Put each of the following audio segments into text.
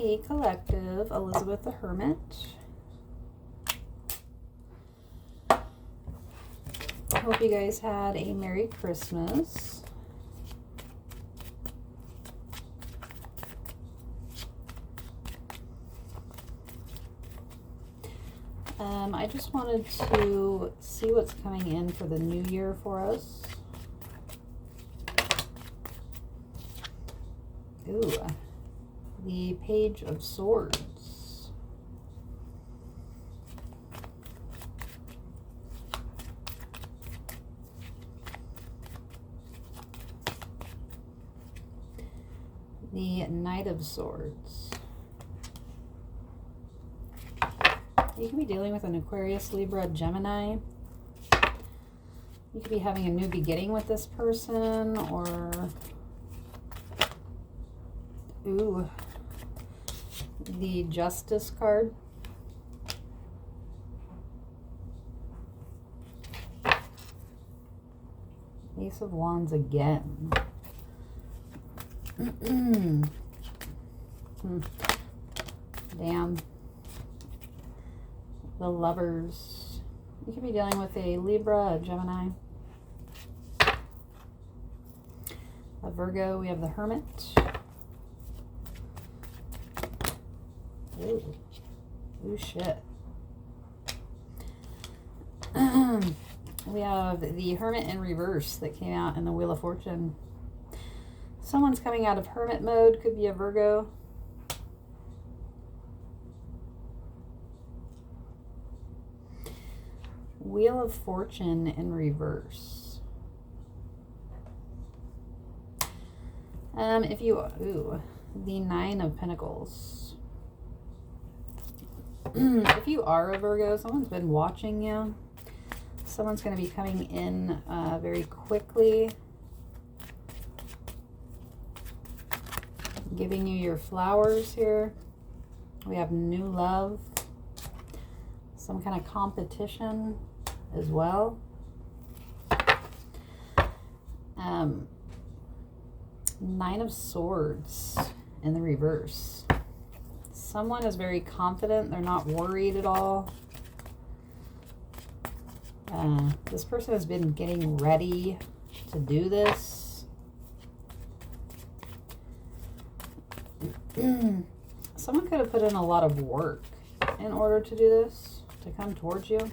Hey Collective, Elizabeth the Hermit. Hope you guys had a Merry Christmas. I just wanted to see what's coming in for the new year for us. Ooh, the Page of Swords. The Knight of Swords. You could be dealing with an Aquarius, Libra, Gemini. You could be having a new beginning with this person, or ooh, the Justice card. Ace of Wands again. Damn. The Lovers. You could be dealing with a Libra, a Gemini, a Virgo. We have the Hermit. Ooh. Ooh, shit. We have the Hermit in reverse that came out in the Wheel of Fortune. Someone's coming out of Hermit mode. Could be a Virgo. Wheel of Fortune in reverse. Ooh, the Nine of Pentacles. If you are a Virgo, someone's been watching you. Someone's going to be coming in very quickly, giving you your flowers here. We have new love, some kind of competition as well. Nine of Swords in the reverse. Someone is very confident. They're not worried at all. This person has been getting ready to do this. Someone could have put in a lot of work in order to do this, to come towards you.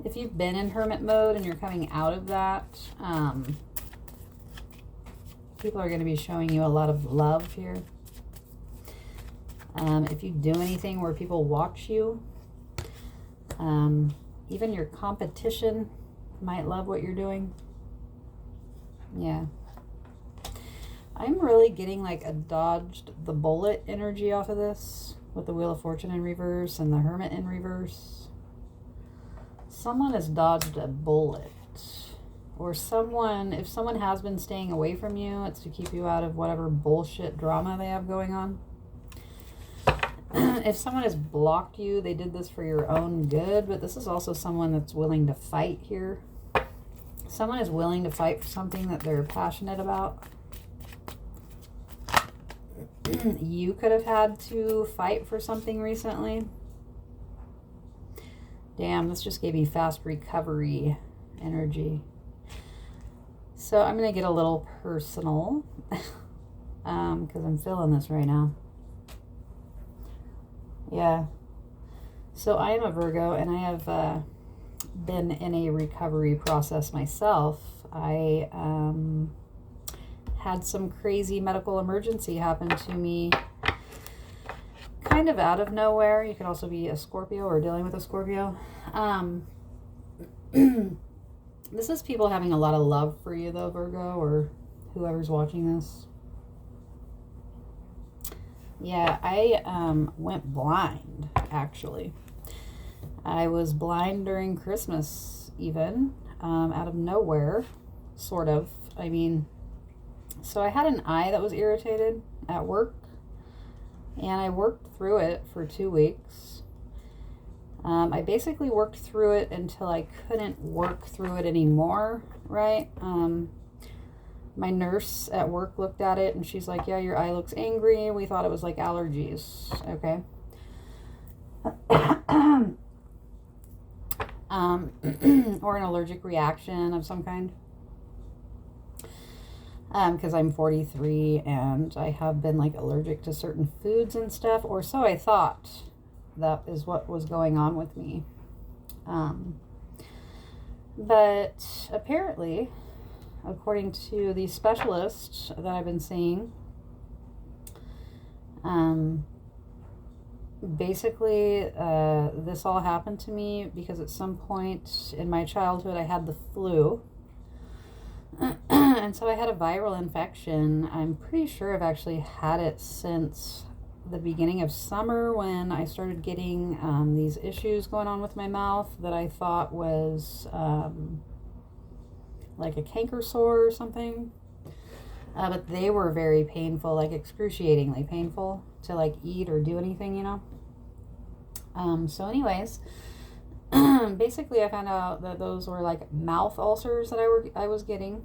If you've been in hermit mode and you're coming out of that, people are going to be showing you a lot of love here. If you do anything where people watch you, even your competition might love what you're doing. Yeah. I'm really getting like a dodged the bullet energy off of this with the Wheel of Fortune in reverse and the Hermit in reverse. Someone has dodged a bullet, or if someone has been staying away from you, it's to keep you out of whatever bullshit drama they have going on. If someone has blocked you, they did this for your own good, but this is also someone that's willing to fight here. Someone is willing to fight for something that they're passionate about. You could have had to fight for something recently. Damn, this just gave me fast recovery energy. So I'm going to get a little personal because I'm feeling this right now. Yeah. So I am a Virgo, and I have been in a recovery process myself. I had some crazy medical emergency happen to me kind of out of nowhere. You could also be a Scorpio or dealing with a Scorpio. This is people having a lot of love for you though, Virgo, or whoever's watching this. Yeah, I went blind, actually. I was blind during Christmas even, out of nowhere, sort of. I mean, so I had an eye that was irritated at work, and I worked through it for 2 weeks. I basically worked through it until I couldn't work through it anymore, right? My nurse at work looked at it and she's like, yeah, your eye looks angry. We thought it was like allergies, okay? Or an allergic reaction of some kind. Because I'm 43 and I have been like allergic to certain foods and stuff, or so I thought that is what was going on with me. But apparently, according to the specialist that I've been seeing, basically this all happened to me because at some point in my childhood I had the flu. And so I had a viral infection. I'm pretty sure I've actually had it since the beginning of summer when I started getting these issues going on with my mouth that I thought was like a canker sore or something. But they were very painful, like excruciatingly painful to like eat or do anything, you know. So anyways, basically I found out that those were like mouth ulcers that I was getting,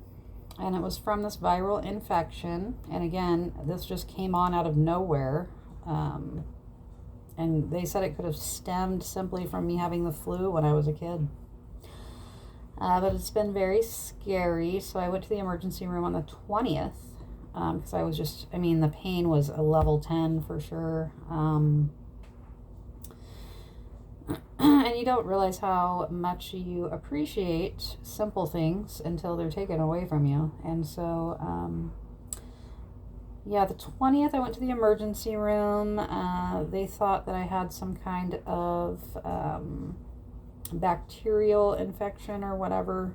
and it was from this viral infection. And again, this just came on out of nowhere, and they said it could have stemmed simply from me having the flu when I was a kid. But it's been very scary. So I went to the emergency room on the 20th because I was just, I mean, the pain was a level 10 for sure. And you don't realize how much you appreciate simple things until they're taken away from you. And so, yeah, the 20th I went to the emergency room. They thought that I had some kind of bacterial infection or whatever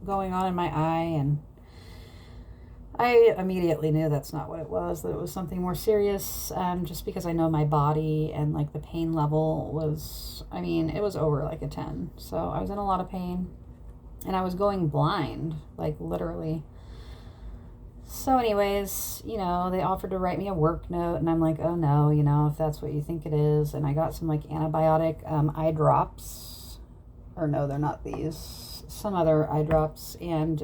going on in my eye, and I immediately knew that's not what it was, that it was something more serious, just because I know my body, and like the pain level was, I mean, it was over like a 10. So I was in a lot of pain and I was going blind, like literally. So anyways, you know, they offered to write me a work note, and I'm like, oh no, you know, if that's what you think it is. And I got some like antibiotic eye drops, or no, they're not these, some other eye drops. And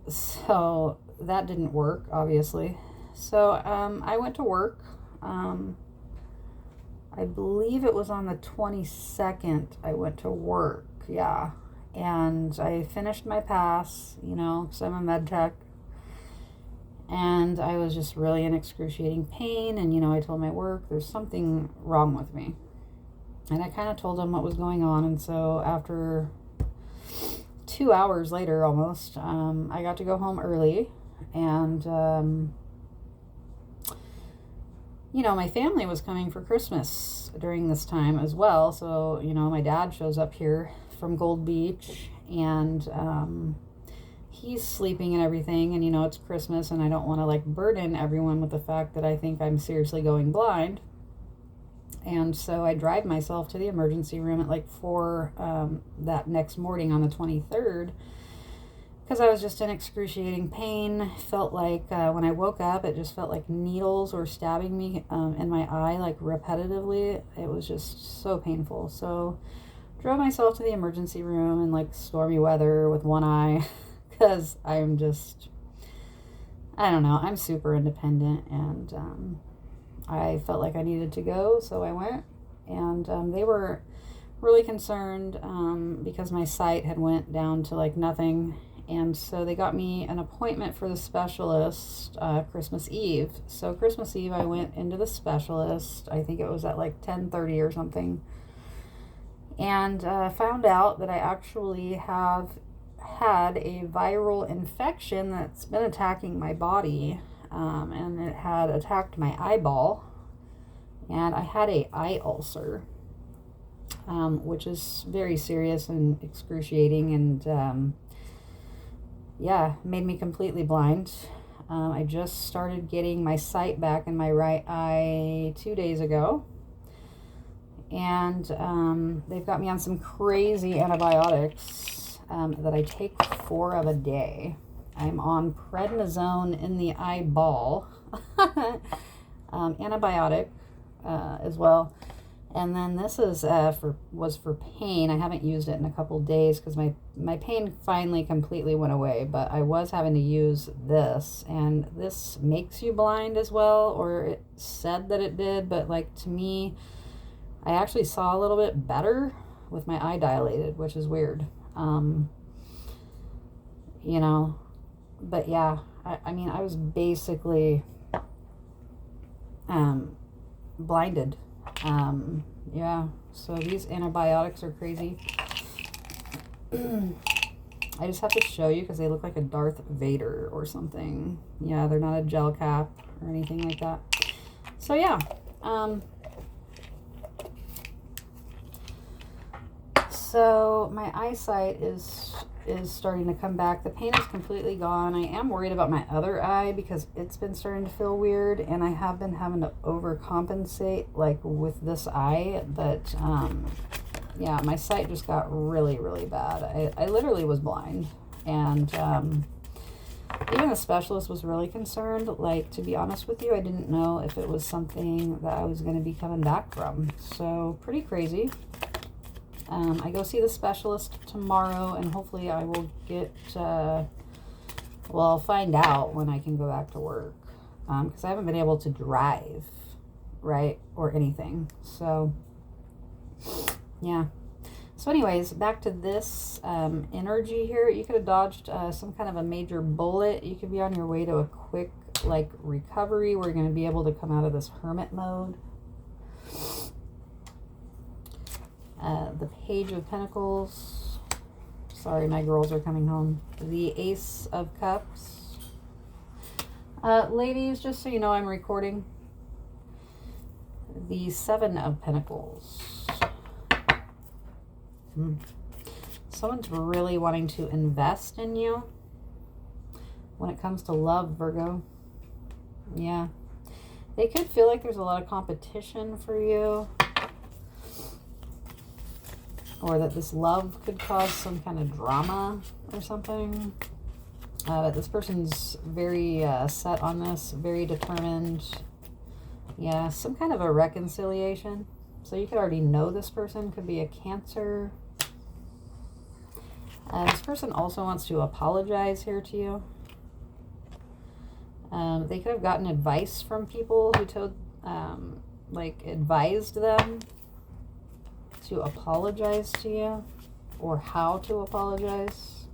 so that didn't work, obviously. So I went to work. I believe it was on the 22nd I went to work, yeah. And I finished my pass, you know, because I'm a med tech. And I was just really in excruciating pain. And, you know, I told my work, there's something wrong with me. And I kind of told them what was going on. And so after 2 hours later almost, I got to go home early. And, you know, my family was coming for Christmas during this time as well. So, you know, my dad shows up here from Gold Beach, and he's sleeping and everything, and you know, it's Christmas and I don't want to like burden everyone with the fact that I think I'm seriously going blind. And so I drive myself to the emergency room at like 4 that next morning on the 23rd, because I was just in excruciating pain. Felt like when I woke up, it just felt like needles were stabbing me in my eye, like repetitively. It was just so painful. So drove myself to the emergency room in like stormy weather with one eye, because I'm just, I don't know, I'm super independent, and I felt like I needed to go, so I went. And they were really concerned because my sight had went down to like nothing, and so they got me an appointment for the specialist Christmas Eve. So Christmas Eve I went into the specialist. I think it was at like 10:30 or something. And found out that I actually have had a viral infection that's been attacking my body, and it had attacked my eyeball, and I had a eye ulcer, which is very serious and excruciating, and yeah, made me completely blind. I just started getting my sight back in my right eye 2 days ago. And they've got me on some crazy antibiotics that I take 4 of a day. I'm on prednisone in the eyeball, antibiotic as well. And then this is was for pain. I haven't used it in a couple days because my pain finally completely went away, but I was having to use this, and this makes you blind as well, or it said that it did, but like to me, I actually saw a little bit better with my eye dilated, which is weird. You know, but yeah, I mean, I was basically blinded. Yeah, so these antibiotics are crazy. I just have to show you because they look like a Darth Vader or something. Yeah, they're not a gel cap or anything like that. So yeah, so my eyesight is starting to come back. The pain is completely gone. I am worried about my other eye because it's been starting to feel weird, and I have been having to overcompensate like with this eye, but yeah, my sight just got really, really bad. I literally was blind, and even the specialist was really concerned. Like, to be honest with you, I didn't know if it was something that I was going to be coming back from. So pretty crazy. I go see the specialist tomorrow, and hopefully I will get, well, I'll find out when I can go back to work, because I haven't been able to drive, right, or anything. So, yeah. So anyways, back to this energy here. You could have dodged some kind of a major bullet. You could be on your way to a quick, like, recovery where you're going to be able to come out of this hermit mode. The Page of Pentacles. Sorry, my girls are coming home. The Ace of Cups. Ladies, just so you know, I'm recording. The Seven of Pentacles. Someone's really wanting to invest in you when it comes to love, Virgo. Yeah. They could feel like there's a lot of competition for you, or that this love could cause some kind of drama or something. This person's very set on this, very determined. Yeah, some kind of a reconciliation. So you could already know this person. Could be a Cancer. This person also wants to apologize here to you. They could have gotten advice from people who told, like, advised them to apologize to you, or how to apologize.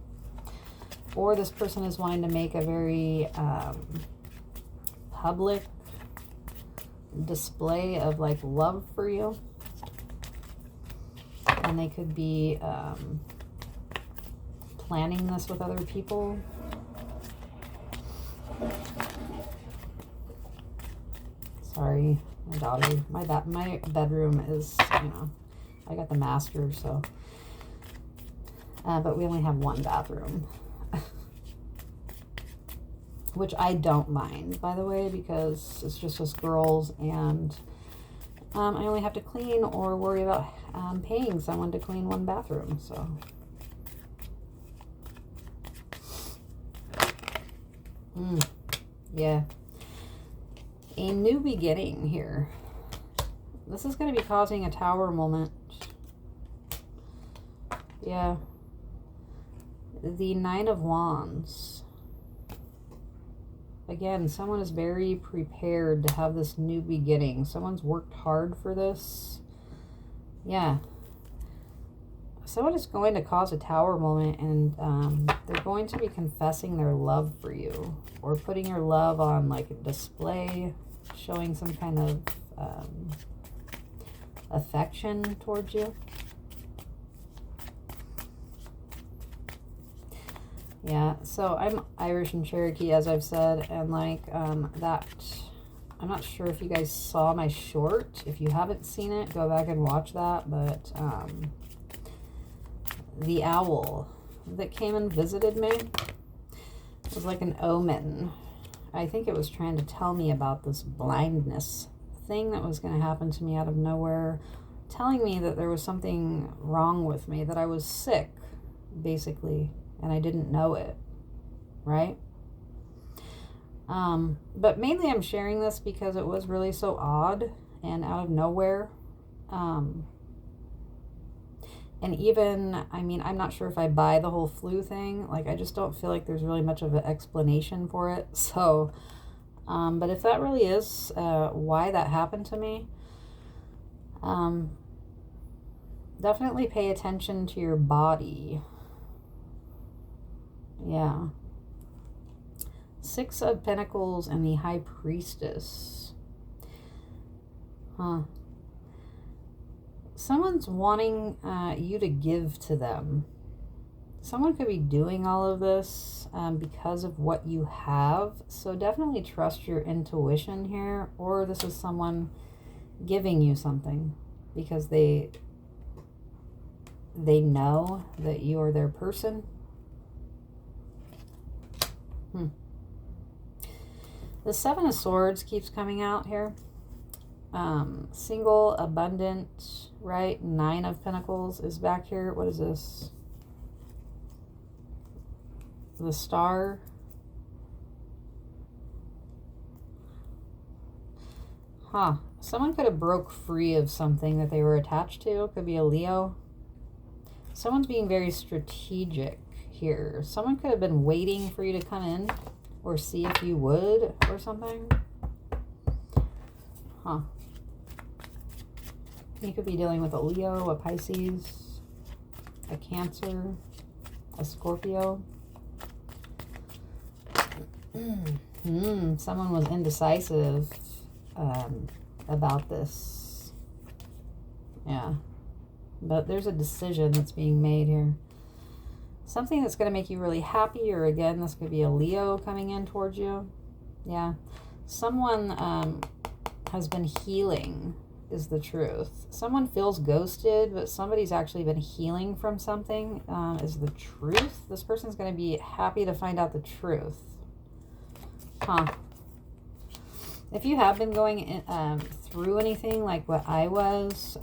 Or this person is wanting to make a very public display of, like, love for you. And they could be planning this with other people. Sorry, my daughter. My bedroom is, you know, I got the master, so. But we only have one bathroom. Which I don't mind, by the way, because it's just us girls, and I only have to clean or worry about paying someone to clean one bathroom, so. Yeah. A new beginning here. This is going to be causing a tower moment. Yeah. The Nine of Wands. Again, someone is very prepared to have this new beginning. Someone's worked hard for this. Yeah. Someone is going to cause a tower moment, and they're going to be confessing their love for you, or putting your love on, like, a display, showing some kind of affection towards you. Yeah, so I'm Irish and Cherokee, as I've said, and like that, I'm not sure if you guys saw my short. If you haven't seen it, go back and watch that. But the owl that came and visited me was like an omen. I think it was trying to tell me about this blindness thing that was going to happen to me out of nowhere, telling me that there was something wrong with me, that I was sick, basically, and I didn't know it, right? But mainly I'm sharing this because it was really so odd and out of nowhere. And even, I mean, I'm not sure if I buy the whole flu thing. Like, I just don't feel like there's really much of an explanation for it. So, but if that really is why that happened to me, definitely pay attention to your body. Yeah. Six of Pentacles and the High Priestess. Huh. Someone's wanting you to give to them. Someone could be doing all of this because of what you have. So definitely trust your intuition here. Or this is someone giving you something because they know that you are their person. The Seven of Swords keeps coming out here. Single, abundant, right? Nine of Pentacles is back here. What is this? The Star. Huh. Someone could have broke free of something that they were attached to. Could be a Leo. Someone's being very strategic here. Someone could have been waiting for you to come in or see if you would or something. Huh. You could be dealing with a Leo, a Pisces, a Cancer, a Scorpio. Someone was indecisive about this. Yeah. But there's a decision that's being made here. Something that's going to make you really happy, or again, this could be a Leo coming in towards you. Yeah. Someone has been healing, is the truth. Someone feels ghosted, but somebody's actually been healing from something, is the truth. This person's going to be happy to find out the truth. Huh. If you have been going through anything like what I was,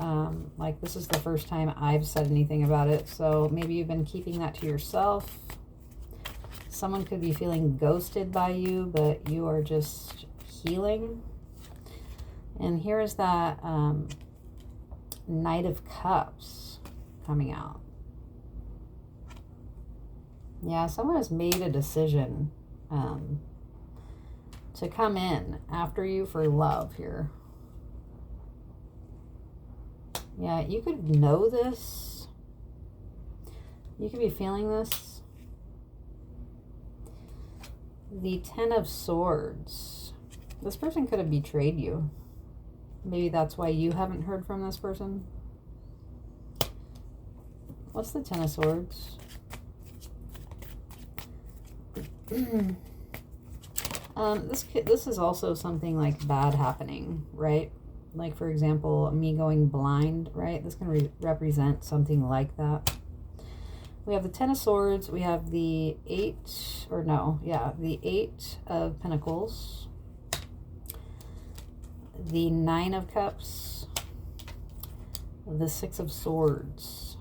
like this is the first time I've said anything about it, so maybe you've been keeping that to yourself. Someone could be feeling ghosted by you, but you are just healing. And here is that Knight of Cups coming out. Yeah, someone has made a decision to come in after you for love here. Yeah, you could know this. You could be feeling this. The Ten of Swords. This person could have betrayed you. Maybe that's why you haven't heard from this person. What's the Ten of Swords? This is also something like bad happening, right? Like, for example, me going blind, right? This can represent something like that. We have the Ten of Swords. We have the the Eight of Pentacles. The Nine of Cups. The Six of Swords.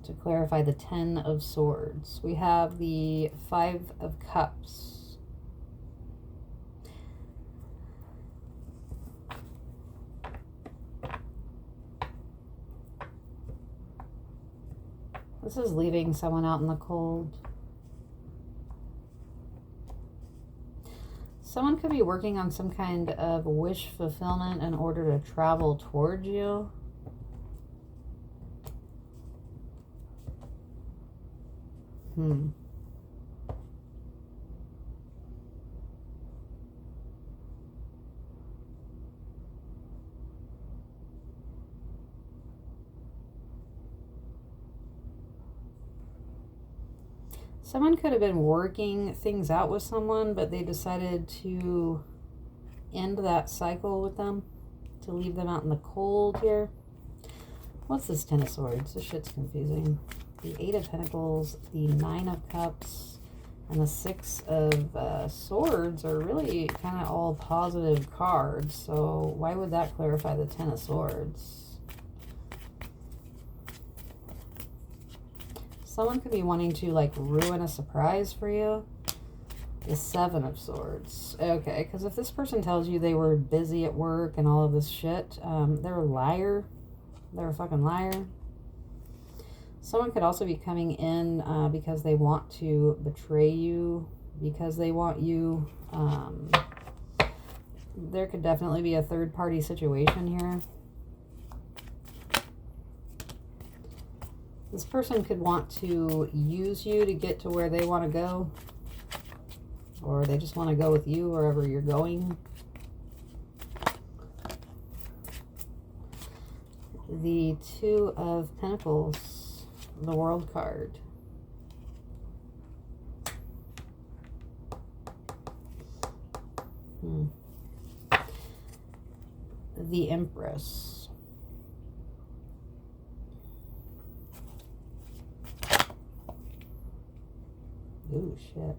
To clarify, the Ten of Swords. We have the Five of Cups. This is leaving someone out in the cold. Someone could be working on some kind of wish fulfillment in order to travel towards you. Someone could have been working things out with someone, but they decided to end that cycle with them, to leave them out in the cold here. What's this Ten of Swords? This shit's confusing. The Eight of Pentacles, the Nine of Cups, and the Six of Swords are really kind of all positive cards. So why would that clarify the Ten of Swords? Someone could be wanting to like ruin a surprise for you. The Seven of Swords. Okay, because if this person tells you they were busy at work and all of this shit, they're a liar. They're a fucking liar. Someone could also be coming in because they want to betray you, because they want you. There could definitely be a third-party situation here. This person could want to use you to get to where they want to go, or they just want to go with you wherever you're going. The Two of Pentacles, the World card. The Empress. Ooh, shit.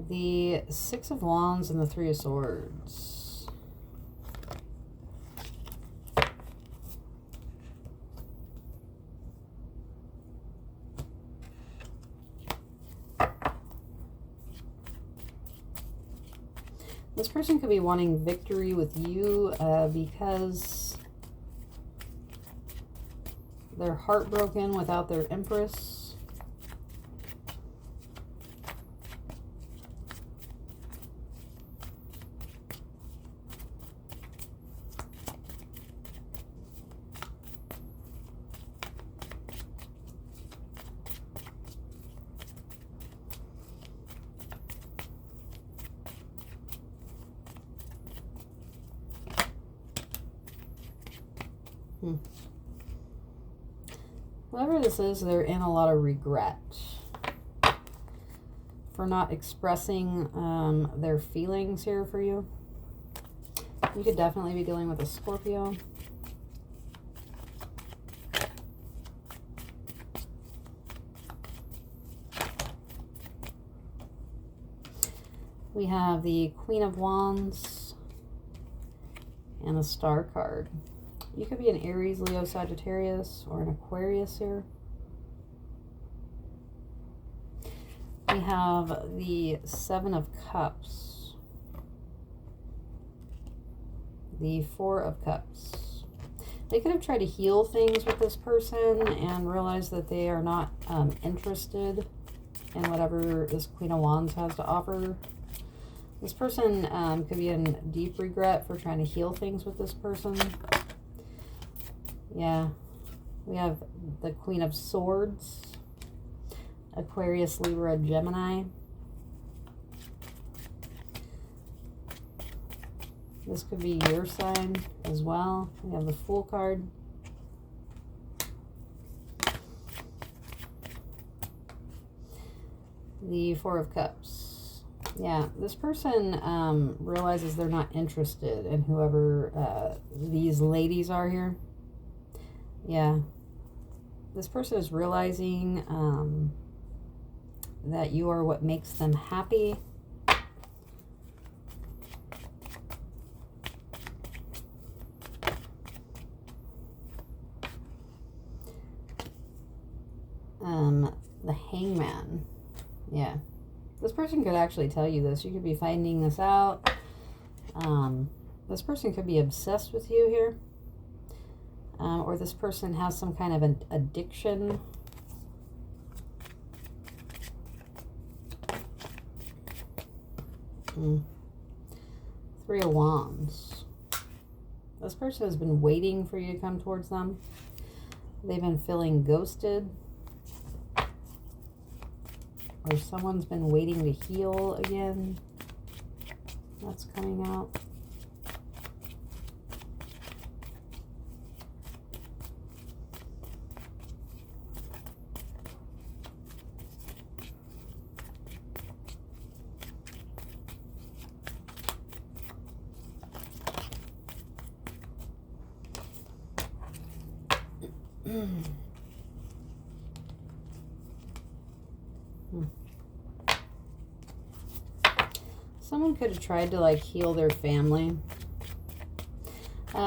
The Six of Wands and the Three of Swords. This person could be wanting victory with you because they're heartbroken without their Empress. Whoever this is, they're in a lot of regret for not expressing their feelings here for you. You could definitely be dealing with a Scorpio. We have the Queen of Wands and the Star card. You could be an Aries, Leo, Sagittarius, or an Aquarius here. We have the Seven of Cups. The Four of Cups. They could have tried to heal things with this person and realized that they are not interested in whatever this Queen of Wands has to offer. This person could be in deep regret for trying to heal things with this person. Yeah, we have the Queen of Swords, Aquarius, Libra, Gemini. This could be your sign as well. We have the Fool card. The Four of Cups. Yeah, this person realizes they're not interested in whoever these ladies are here. Yeah, this person is realizing that you are what makes them happy. The Hangman. Yeah, this person could actually tell you this. You could be finding this out. This person could be obsessed with you here. Or this person has some kind of an addiction. Three of Wands. This person has been waiting for you to come towards them. They've been feeling ghosted. Or someone's been waiting to heal again. That's coming out. Someone could have tried to like heal their family.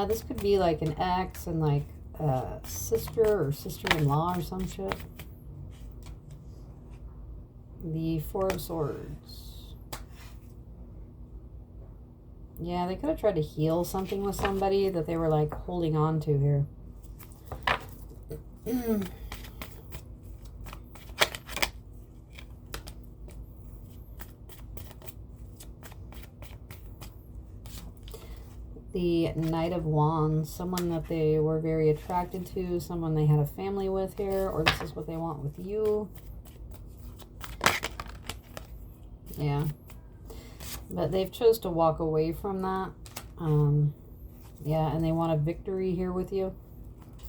This could be like an ex and like sister or sister-in-law or some shit. The Four of Swords. Yeah, they could have tried to heal something with somebody that they were like holding on to here. The Knight of Wands, someone that they were very attracted to, someone they had a family with here, or this is what they want with you. Yeah. But they've chose to walk away from that. Yeah, and they want a victory here with you.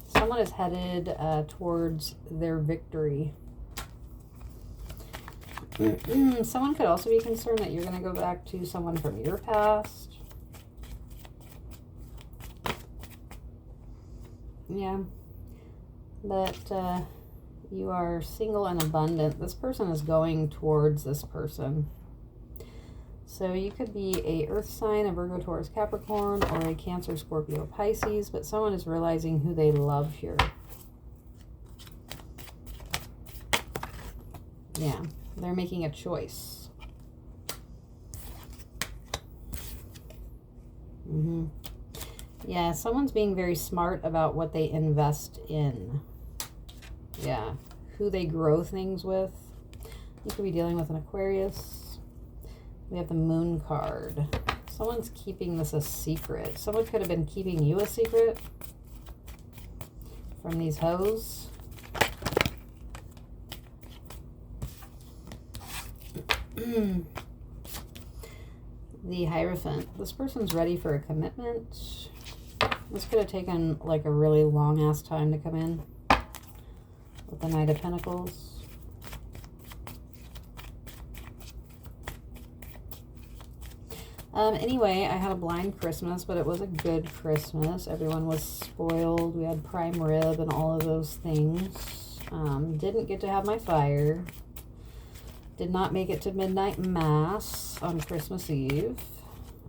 Someone is headed towards their victory. Someone could also be concerned that you're going to go back to someone from your past. Yeah. But you are single and abundant. This person is going towards this person. So you could be a Earth sign, a Virgo, Taurus, Capricorn, or a Cancer, Scorpio, Pisces, but someone is realizing who they love here. Yeah, they're making a choice. Yeah, someone's being very smart about what they invest in. Yeah, who they grow things with. You could be dealing with an Aquarius. We have the Moon card. Someone's keeping this a secret. Someone could have been keeping you a secret from these hoes. The Hierophant. This person's ready for a commitment. This could have taken like a really long ass time to come in with the Knight of Pentacles. Anyway, I had a blind Christmas, but it was a good Christmas. Everyone was spoiled. We had prime rib and all of those things. Didn't get to have my fire. Did not make it to midnight mass on Christmas Eve.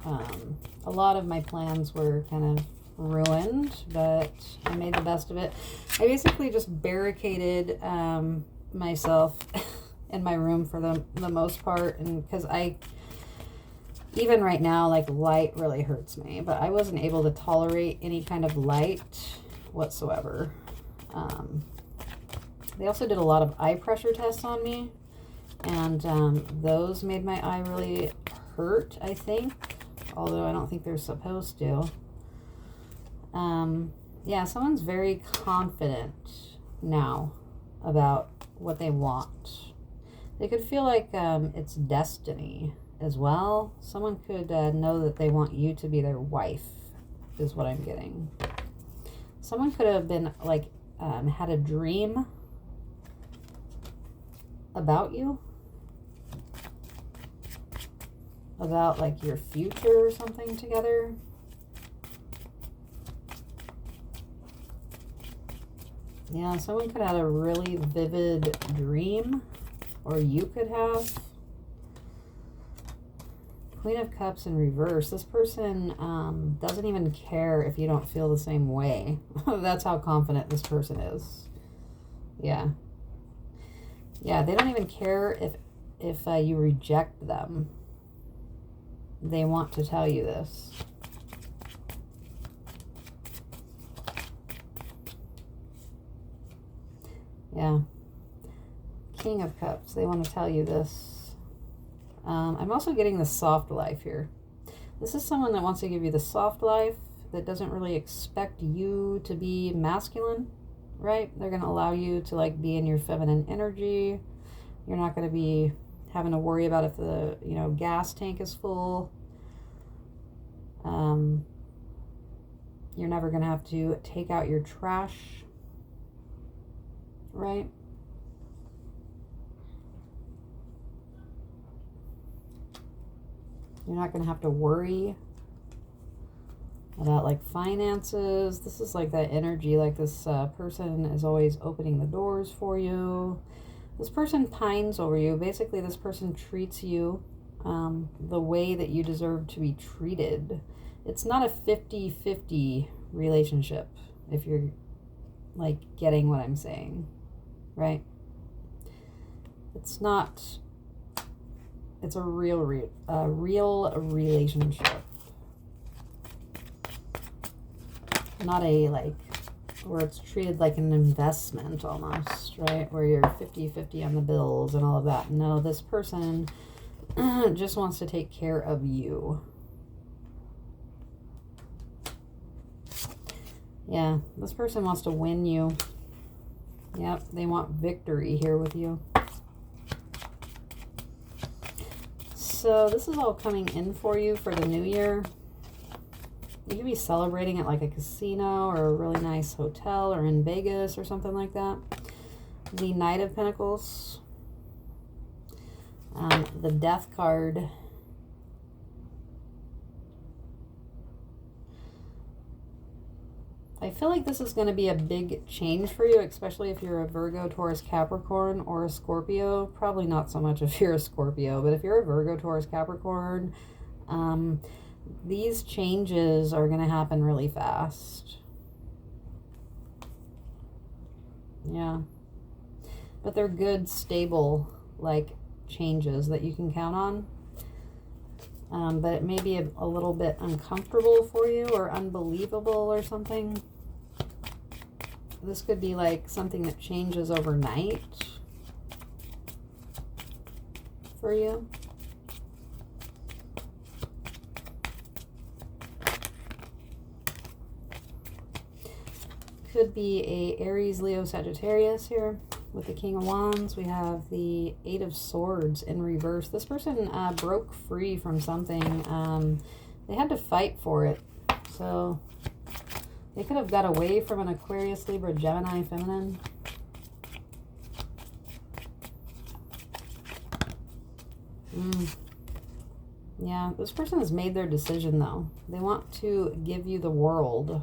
A lot of my plans were kind of ruined, but I made the best of it. I basically just barricaded myself in my room for the most part, and because even right now, like, light really hurts me, but I wasn't able to tolerate any kind of light whatsoever. They also did a lot of eye pressure tests on me, and those made my eye really hurt, I think, although I don't think they're supposed to. Yeah, someone's very confident now about what they want. They could feel like it's destiny as well. Someone could know that they want you to be their wife, is what I'm getting. Someone could have been like had a dream about you, about like your future or something together. Yeah, someone could have had a really vivid dream, or you could have. Queen of Cups in reverse. This person doesn't even care if you don't feel the same way. That's how confident this person is. Yeah. Yeah, they don't even care if you reject them. They want to tell you this. Yeah. King of Cups. They want to tell you this. I'm also getting the soft life here. This is someone that wants to give you the soft life, that doesn't really expect you to be masculine, right? They're going to allow you to like be in your feminine energy. You're not going to be having to worry about if the, gas tank is full. You're never going to have to take out your trash, right? You're not going to have to worry about like finances. This is like that energy, like this person is always opening the doors for you. This person pines over you. Basically, this person treats you the way that you deserve to be treated. It's not a 50-50 relationship, if you're like getting what I'm saying, right? It's not, it's a real relationship. Not a, like, where it's treated like an investment almost, right? Where you're 50-50 on the bills and all of that. No, this person just wants to take care of you. Yeah, this person wants to win you. Yep, they want victory here with you. So this is all coming in for you for the new year. You could be celebrating at like a casino or a really nice hotel or in Vegas or something like that. The Knight of Pentacles. The Death card. I feel like this is going to be a big change for you, especially if you're a Virgo, Taurus, Capricorn, or a Scorpio. Probably not so much if you're a Scorpio, but if you're a Virgo, Taurus, Capricorn, these changes are going to happen really fast. Yeah. But they're good, stable, like, changes that you can count on. But it may be a little bit uncomfortable for you or unbelievable or something. This could be like something that changes overnight for you. Could be a Aries, Leo, Sagittarius here. With the King of Wands, we have the Eight of Swords in reverse. This person broke free from something. They had to fight for it. So they could have got away from an Aquarius, Libra, Gemini, feminine. Yeah, this person has made their decision, though. They want to give you the world.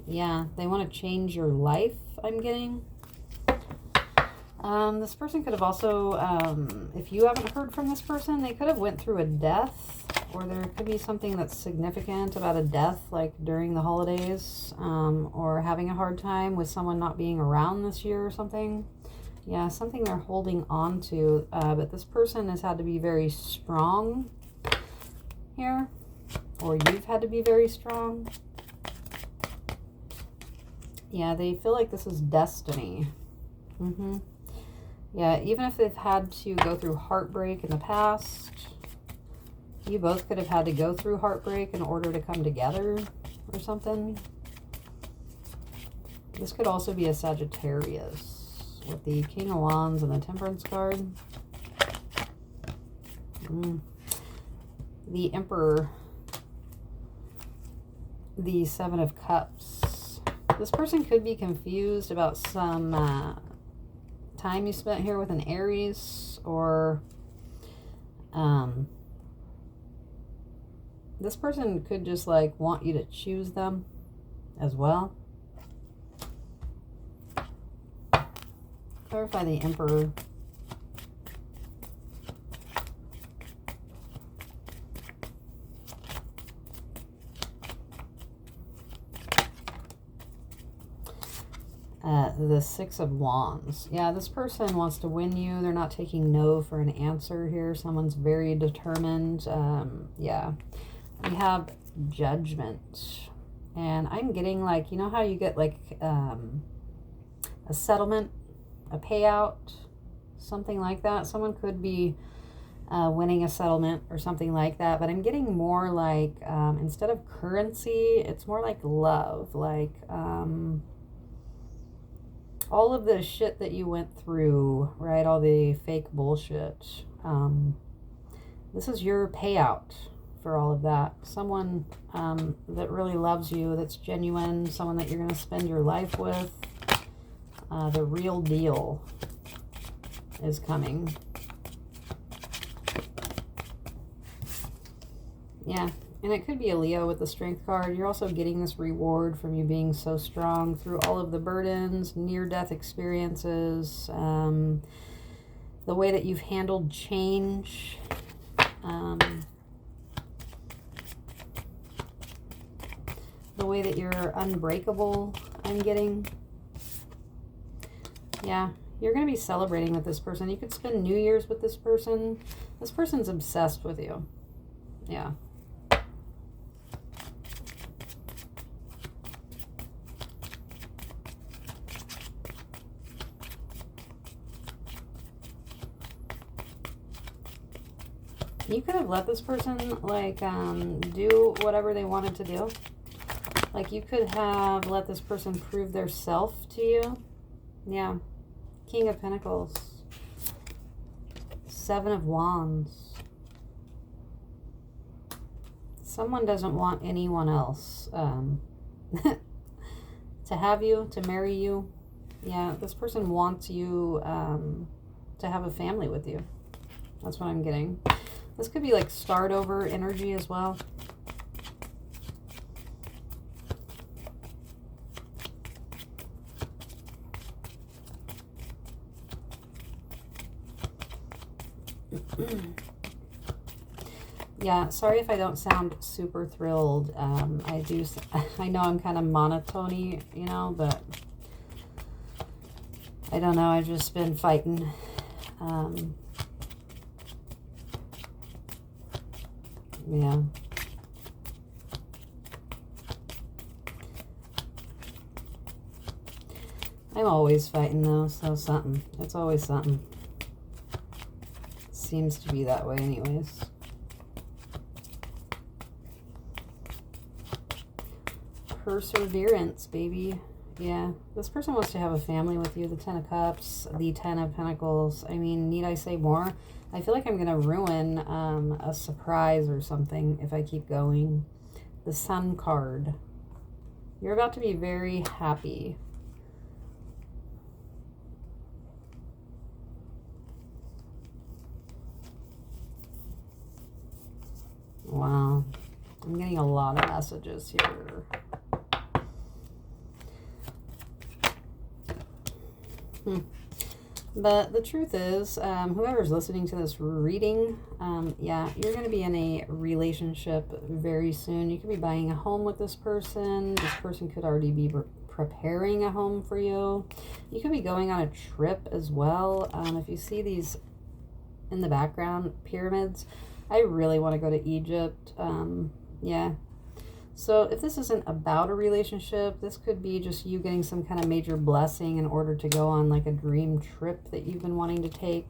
Yeah, they want to change your life, I'm getting. This person could have also, if you haven't heard from this person, they could have went through a death, or there could be something that's significant about a death, like during the holidays, or having a hard time with someone not being around this year or something. Yeah, something they're holding on to, but this person has had to be very strong here, or you've had to be very strong. Yeah, they feel like this is destiny. Yeah, even if they've had to go through heartbreak in the past, you both could have had to go through heartbreak in order to come together or something. This could also be a Sagittarius with the King of Wands and the Temperance card. The Emperor, the Seven of Cups. This person could be confused about some time you spent here with an Aries, or this person could just like want you to choose them as well. Clarify the Emperor. The Six of Wands. Yeah, this person wants to win you. They're not taking no for an answer here. Someone's very determined. Yeah. We have Judgment. And I'm getting like, you know how you get like a settlement, a payout, something like that. Someone could be winning a settlement or something like that. But I'm getting more like, instead of currency, it's more like love. Like, all of the shit that you went through, right? All the fake bullshit. This is your payout for all of that. Someone that really loves you, that's genuine, someone that you're going to spend your life with. The real deal is coming. Yeah. And it could be a Leo with the Strength card. You're also getting this reward from you being so strong through all of the burdens, near-death experiences, the way that you've handled change, the way that you're unbreakable. I'm getting. Yeah, you're going to be celebrating with this person. You could spend New Year's with this person. This person's obsessed with you. Yeah. You could have let this person, like, do whatever they wanted to do. Like, you could have let this person prove their self to you. Yeah. King of Pentacles. 7 of Wands. Someone doesn't want anyone else to have you, to marry you. Yeah, this person wants you to have a family with you. That's what I'm getting. This could be like start over energy as well. Yeah, sorry if I don't sound super thrilled. I know I'm kind of monotony, you know, but I don't know. I've just been fighting. Yeah. I'm always fighting though, so something. It's always something. Seems to be that way anyways. Perseverance, baby. Yeah, this person wants to have a family with you. The 10 of Cups, the 10 of Pentacles. I mean, need I say more? I feel like I'm going to ruin a surprise or something if I keep going. The Sun card. You're about to be very happy. Wow. I'm getting a lot of messages here. But the truth is, whoever's listening to this reading, yeah, you're going to be in a relationship very soon. You could be buying a home with this person. This person could already be preparing a home for you. You could be going on a trip as well. If you see these in the background, pyramids, I really want to go to Egypt. Yeah. So if this isn't about a relationship, this could be just you getting some kind of major blessing in order to go on like a dream trip that you've been wanting to take.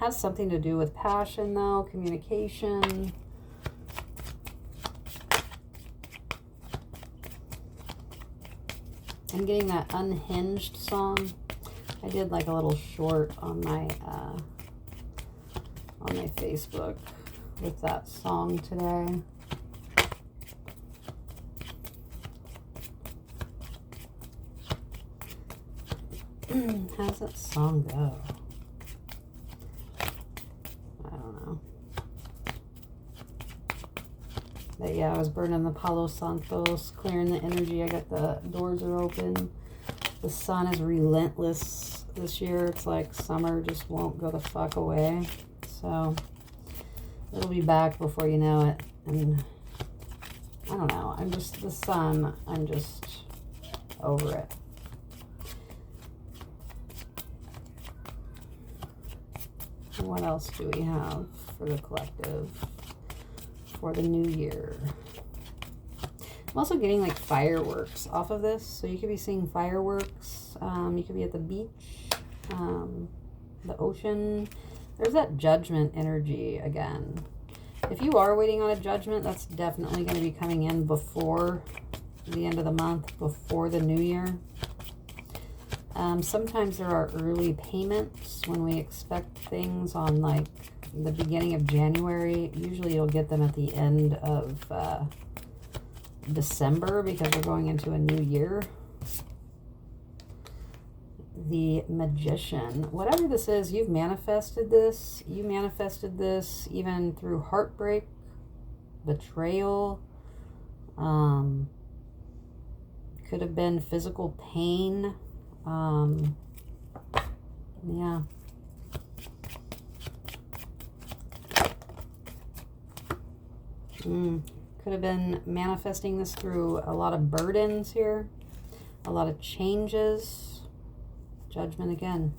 Has something to do with passion though, communication. I'm getting that Unhinged song. I did like a little short on my Facebook with that song today. How's that song go? I don't know. But yeah, I was burning the Palo Santos, clearing the energy. I got the doors are open. The sun is relentless this year. It's like summer just won't go the fuck away. So it'll be back before you know it. And I don't know. I'm just the sun. I'm just over it. What else do we have for the collective for the new year? I'm also getting like fireworks off of this. So you could be seeing fireworks. You could be at the beach, the ocean. There's that judgment energy again. If you are waiting on a judgment, that's definitely going to be coming in before the end of the month, before the new year. Sometimes there are early payments when we expect things on like the beginning of January. Usually you'll get them at the end of December because we're going into a new year. The Magician. Whatever this is, you've manifested this. You manifested this even through heartbreak, betrayal. Could have been physical pain. Yeah. Could have been manifesting this through a lot of burdens here. A lot of changes. Judgment again.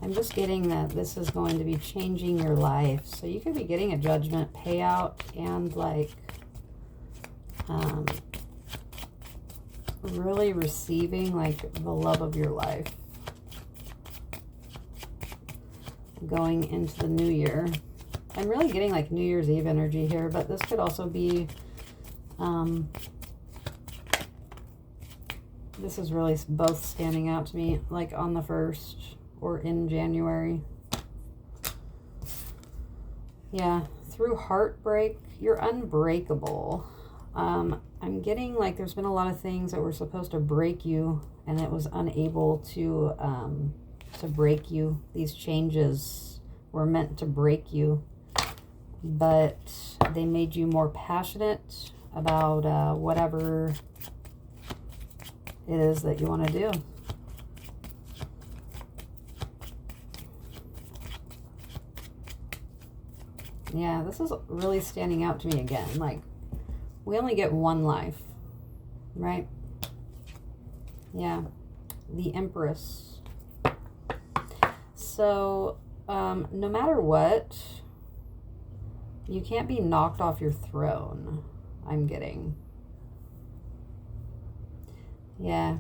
I'm just getting that this is going to be changing your life. So you could be getting a judgment payout and like really receiving like the love of your life going into the new year. I'm really getting like New Year's Eve energy here, but this could also be this is really both standing out to me, like on the 1st or in January. Yeah, through heartbreak, you're unbreakable. I'm getting like there's been a lot of things that were supposed to break you, and it was unable to break you. These changes were meant to break you, but they made you more passionate about whatever it is that you want to do. Yeah, this is really standing out to me again. Like, we only get one life, right? Yeah, the Empress. So, no matter what, you can't be knocked off your throne, I'm getting. Yeah,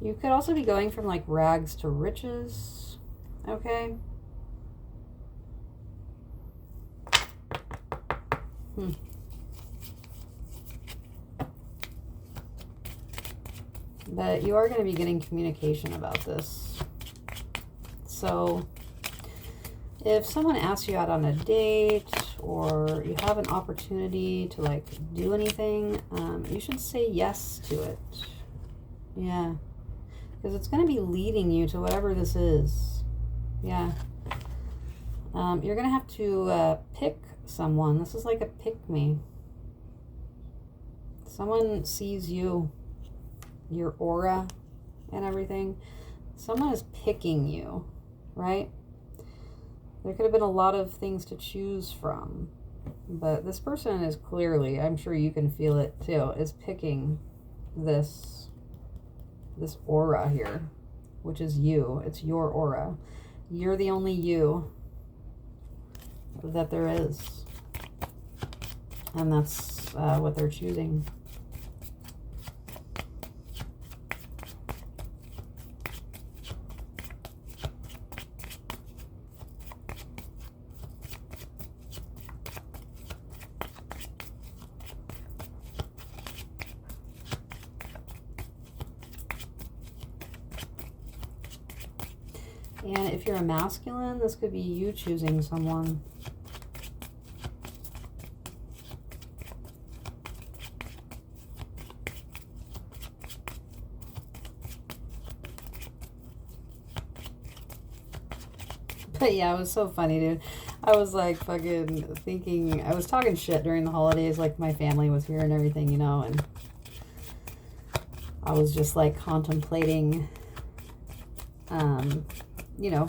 you could also be going from like rags to riches, okay? But you are going to be getting communication about this. So if someone asks you out on a date or you have an opportunity to like do anything, you should say yes to it. Yeah, because it's going to be leading you to whatever this is. Yeah. You're going to have to pick someone. This is like a pick me. Someone sees you, your aura and everything. Someone is picking you, right? There could have been a lot of things to choose from, but this person is clearly, I'm sure you can feel it too, is picking this aura here, which is you. It's your aura. You're the only you that there is. And that's what they're choosing. And if you're a masculine, this could be you choosing someone. But yeah, it was so funny, dude. I was like fucking thinking, I was talking shit during the holidays, like my family was here and everything, you know, and I was just like contemplating, you know,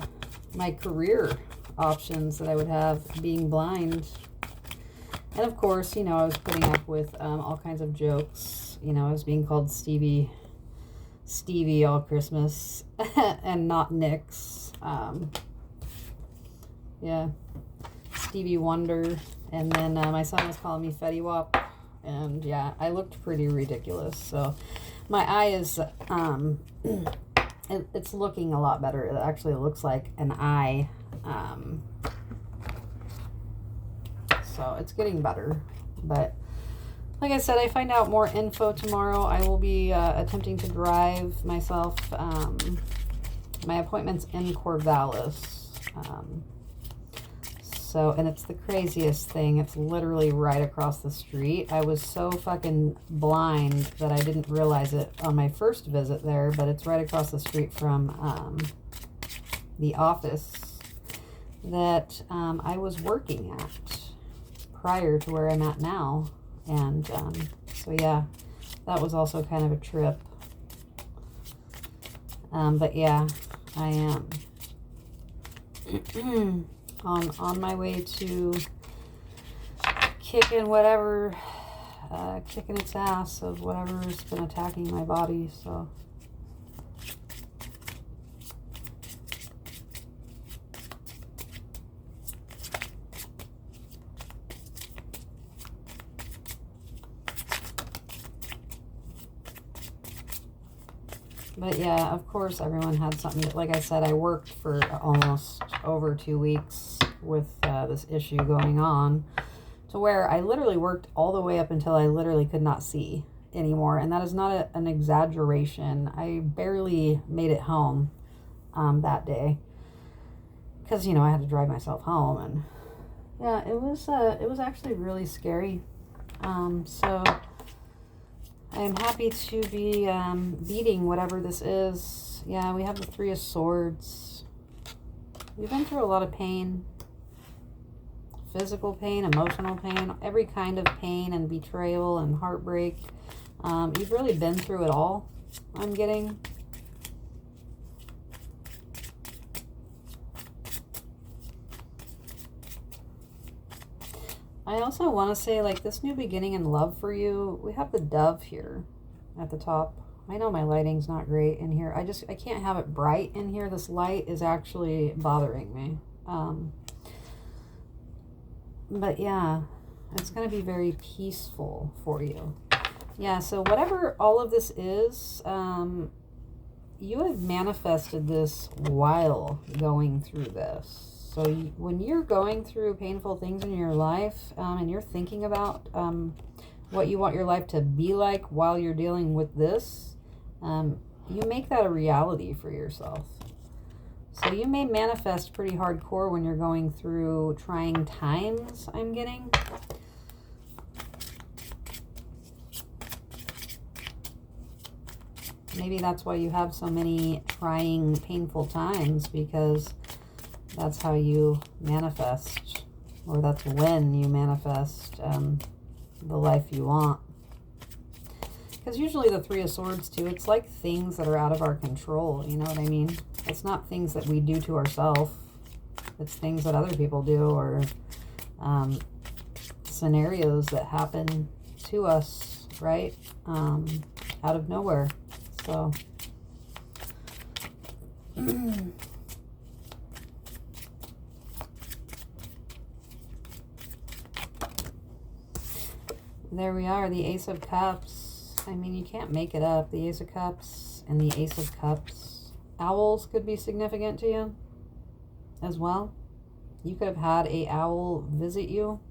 my career options that I would have being blind. And of course, you know, I was putting up with all kinds of jokes. You know, I was being called Stevie all Christmas and not Nix. Yeah, Stevie Wonder. And then my son was calling me Fetty Wap. And yeah, I looked pretty ridiculous. So my eye is, it's looking a lot better. It actually looks like an eye. So it's getting better. But like I said, I find out more info tomorrow. I will be attempting to drive myself. My appointment's in Corvallis. So, and it's the craziest thing. It's literally right across the street. I was so fucking blind that I didn't realize it on my first visit there, but it's right across the street from the office that I was working at prior to where I'm at now. And so, yeah, that was also kind of a trip. But yeah, I am on my way to kick in whatever kicking its ass of whatever's been attacking my body. So but yeah, of course, everyone had something. Like I said, I worked for almost over 2 weeks with this issue going on, to where I literally worked all the way up until I literally could not see anymore. And that is not an exaggeration. I barely made it home that day because, you know, I had to drive myself home. And yeah, it was actually really scary. So I am happy to be beating whatever this is. Yeah, we have the Three of Swords. We've been through a lot of pain. Physical pain, emotional pain, every kind of pain and betrayal and heartbreak. You've really been through it all, I'm getting. I also want to say, like, this new beginning in love for you, we have the Dove here at the top. I know my lighting's not great in here. I can't have it bright in here. This light is actually bothering me. But yeah, it's going to be very peaceful for you. Yeah, so whatever all of this is, you have manifested this while going through this. So when you're going through painful things in your life, and you're thinking about what you want your life to be like while you're dealing with this, you make that a reality for yourself. So you may manifest pretty hardcore when you're going through trying times, I'm getting. Maybe that's why you have so many trying, painful times, because that's how you manifest, or that's when you manifest the life you want. Because usually the Three of Swords too, it's like things that are out of our control, you know what I mean? It's not things that we do to ourselves. It's things that other people do, or scenarios that happen to us, right? Out of nowhere. So there we are, the Ace of Cups. I mean, you can't make it up. The Ace of Cups and the Ace of Cups. Owls could be significant to you as well. You could have had a owl visit you.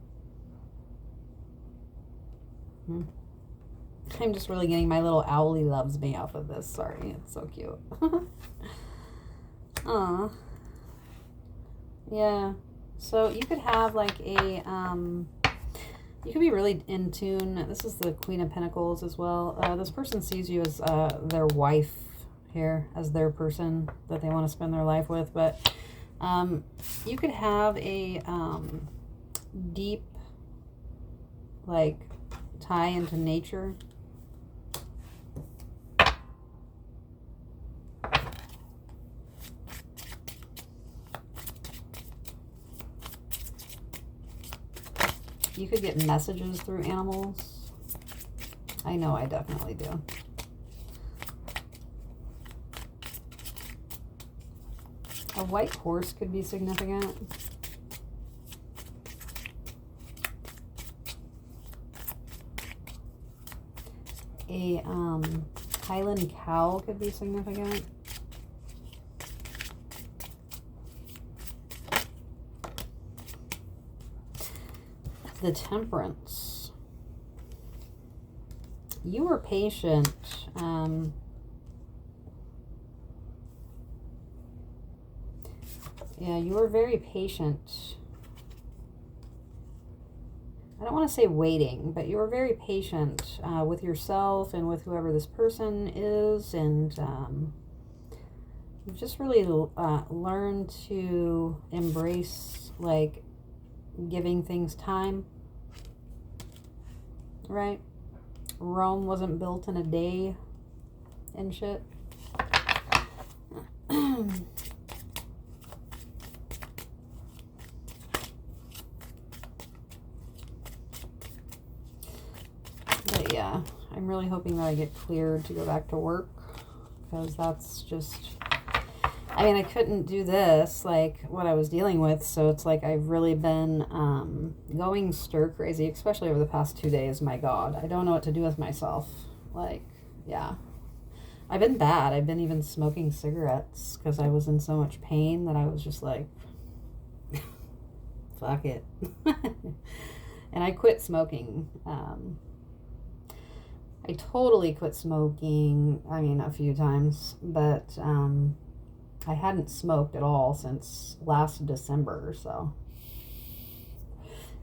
I'm just really getting my little owlie loves me off of this. Sorry, it's so cute. Aw. Yeah. So you could have like a, you could be really in tune. This is the Queen of Pentacles as well. This person sees you as their wife here, as their person that they want to spend their life with. But you could have a deep, like, tie into nature. You could get messages through animals. I know I definitely do. A white horse could be significant. A Highland cow could be significant. The Temperance. You were patient. Yeah, you were very patient. I don't want to say waiting, but you were very patient with yourself and with whoever this person is. And you've just really learned to embrace, like, giving things time, right? Rome wasn't built in a day and shit. yeah, I'm really hoping that I get cleared to go back to work, because that's just, I mean, I couldn't do this, like, what I was dealing with, so it's like I've really been going stir crazy, especially over the past 2 days. My God, I don't know what to do with myself. Like, yeah. I've been bad. I've been even smoking cigarettes because I was in so much pain that I was just like, fuck it. And I quit smoking. I totally quit smoking, I mean, a few times, but I hadn't smoked at all since last December, so.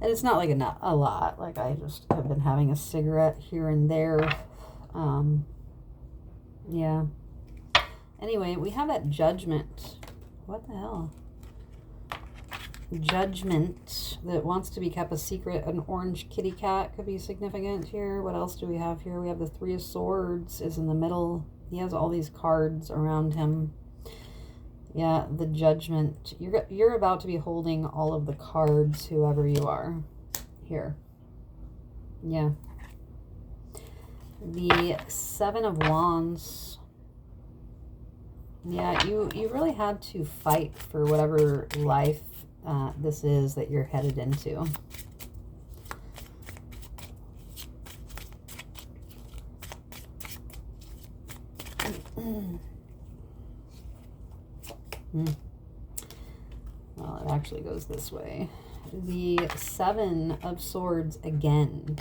And it's not like a lot. Like, I just have been having a cigarette here and there. Yeah. Anyway, we have that judgment. What the hell? Judgment that wants to be kept a secret. An orange kitty cat could be significant here. What else do we have here? We have the Three of Swords is in the middle. He has all these cards around him. Yeah, the Judgment. You're about to be holding all of the cards, whoever you are. Here. Yeah. The Seven of Wands. Yeah, you really had to fight for whatever life this is that you're headed into. Well, it actually goes this way. The Seven of Swords again.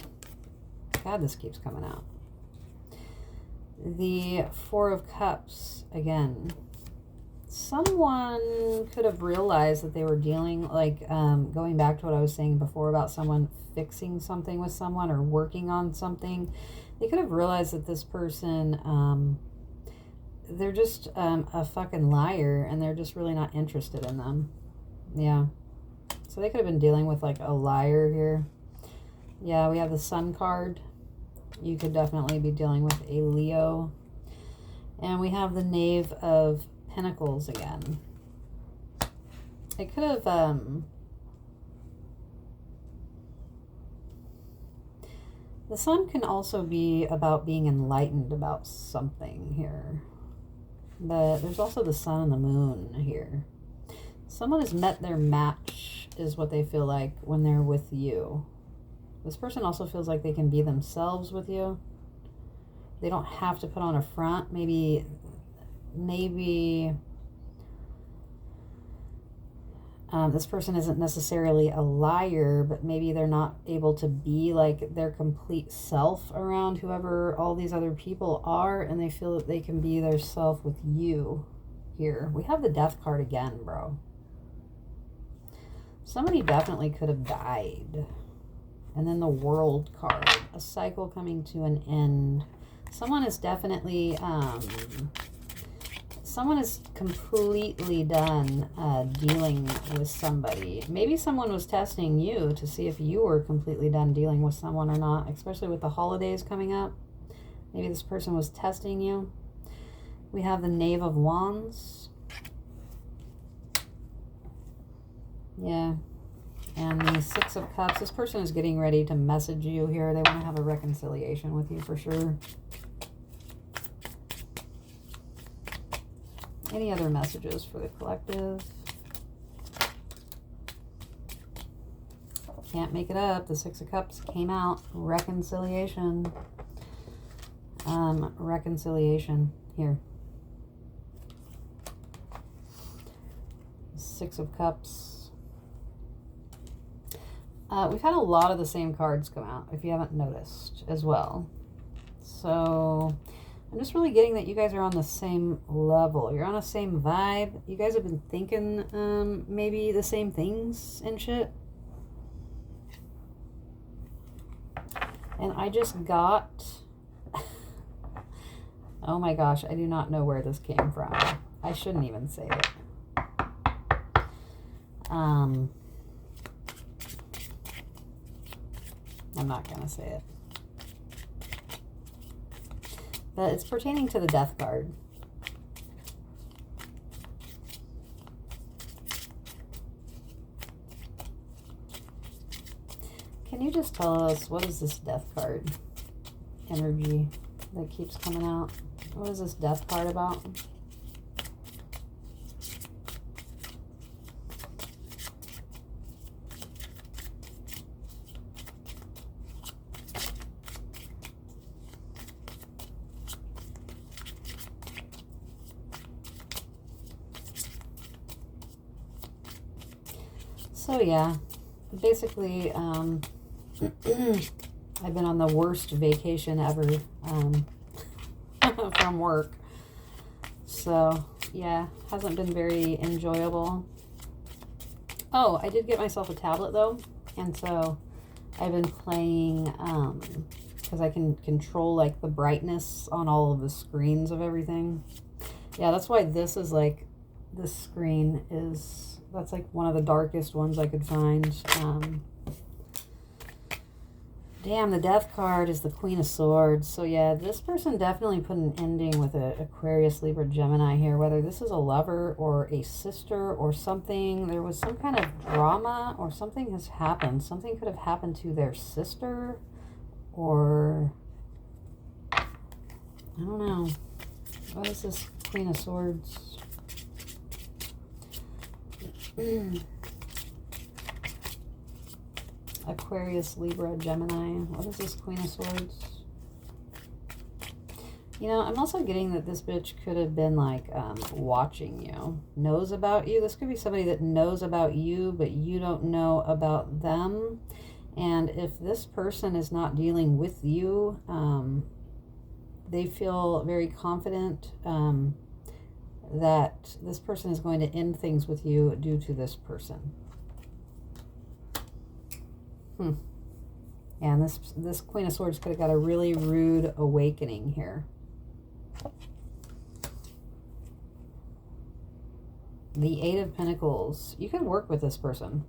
God, this keeps coming out. The Four of Cups again. Someone could have realized that they were dealing, like, going back to what I was saying before about someone fixing something with someone or working on something. They could have realized that this person, they're just a fucking liar, and they're just really not interested in them. Yeah. So they could have been dealing with, like, a liar here. Yeah, we have the Sun card. You could definitely be dealing with a Leo. And we have the Knave of Pentacles again. It could have, the Sun can also be about being enlightened about something here. But there's also the Sun and the Moon here. Someone has met their match, is what they feel like when they're with you. This person also feels like they can be themselves with you. They don't have to put on a front. Maybe this person isn't necessarily a liar, but maybe they're not able to be like their complete self around whoever all these other people are, and they feel that they can be their self with you here. We have the Death card again, bro. Somebody definitely could have died. And then the World card, a cycle coming to an end. Someone is definitely, someone is completely done dealing with somebody. Maybe someone was testing you to see if you were completely done dealing with someone or not, especially with the holidays coming up. Maybe this person was testing you. We have the Knave of Wands. Yeah. And the Six of Cups. This person is getting ready to message you here. They want to have a reconciliation with you for sure. Any other messages for the collective? Can't make it up. The Six of Cups came out. Reconciliation. Reconciliation. Here. Six of Cups. We've had a lot of the same cards come out, if you haven't noticed, as well. So I'm just really getting that you guys are on the same level. You're on the same vibe. You guys have been thinking maybe the same things and shit. And I just got... oh my gosh, I do not know where this came from. I shouldn't even say it. I'm not going to say it. But it's pertaining to the Death card. Can you just tell us, what is this Death card? energy that keeps coming out. What is this death card about? So yeah, basically, I've been on the worst vacation ever from work. So yeah, hasn't been very enjoyable. Oh, I did get myself a tablet though, and so I've been playing because I can control like the brightness on all of the screens of everything. Yeah, that's why this is like, this screen is, that's like one of the darkest ones I could find. Damn, the death card is the Queen of Swords. So yeah, this person definitely put an ending with a Aquarius, Libra, Gemini here. Whether this is a lover or a sister or something, there was some kind of drama or something has happened. Something could have happened to their sister, or I don't know. What is this Queen of Swords? Aquarius, Libra, Gemini. What is this Queen of Swords? You know, I'm also getting that this bitch could have been like watching you, knows about you. This could be somebody that knows about you, but you don't know about them. And if this person is not dealing with you, they feel very confident that this person is going to end things with you due to this person. And this Queen of Swords could have got a really rude awakening here. The Eight of Pentacles. You could work with this person.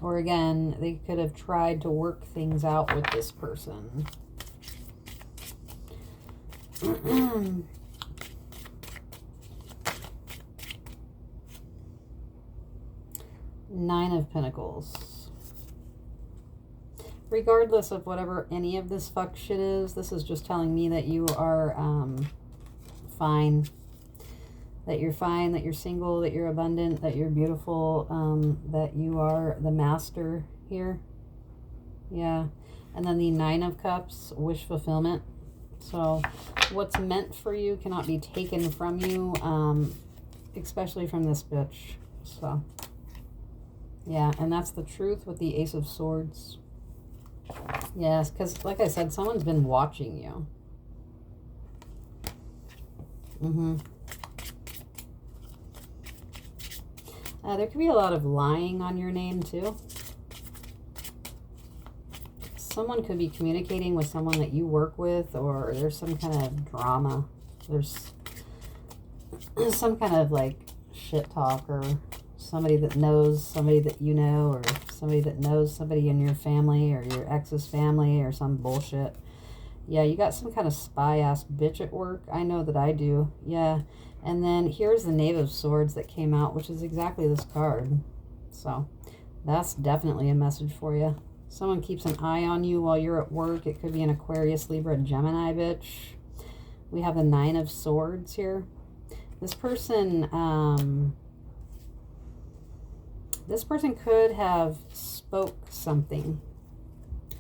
Or again, they could have tried to work things out with this person. Nine of Pentacles. Regardless of whatever any of this fuck shit is, this is just telling me that you are fine. That you're fine, that you're single, that you're abundant, that you're beautiful, that you are the master here. Yeah. And then the Nine of Cups, wish fulfillment. So what's meant for you cannot be taken from you, especially from this bitch. So yeah, and that's the truth with the Ace of Swords. Yes, because like I said, someone's been watching you. There could be a lot of lying on your name too. Someone could be communicating with someone that you work with, or there's some kind of drama. There's some kind of like shit talk, or somebody that knows somebody that you know, or somebody that knows somebody in your family or your ex's family, or some bullshit. Yeah, you got some kind of spy-ass bitch at work. I know that I do. Yeah. And then here's the Knave of Swords that came out, which is exactly this card. So that's definitely a message for you. Someone keeps an eye on you while you're at work. It could be an Aquarius, Libra, Gemini bitch. We have the Nine of Swords here. This person could have spoke something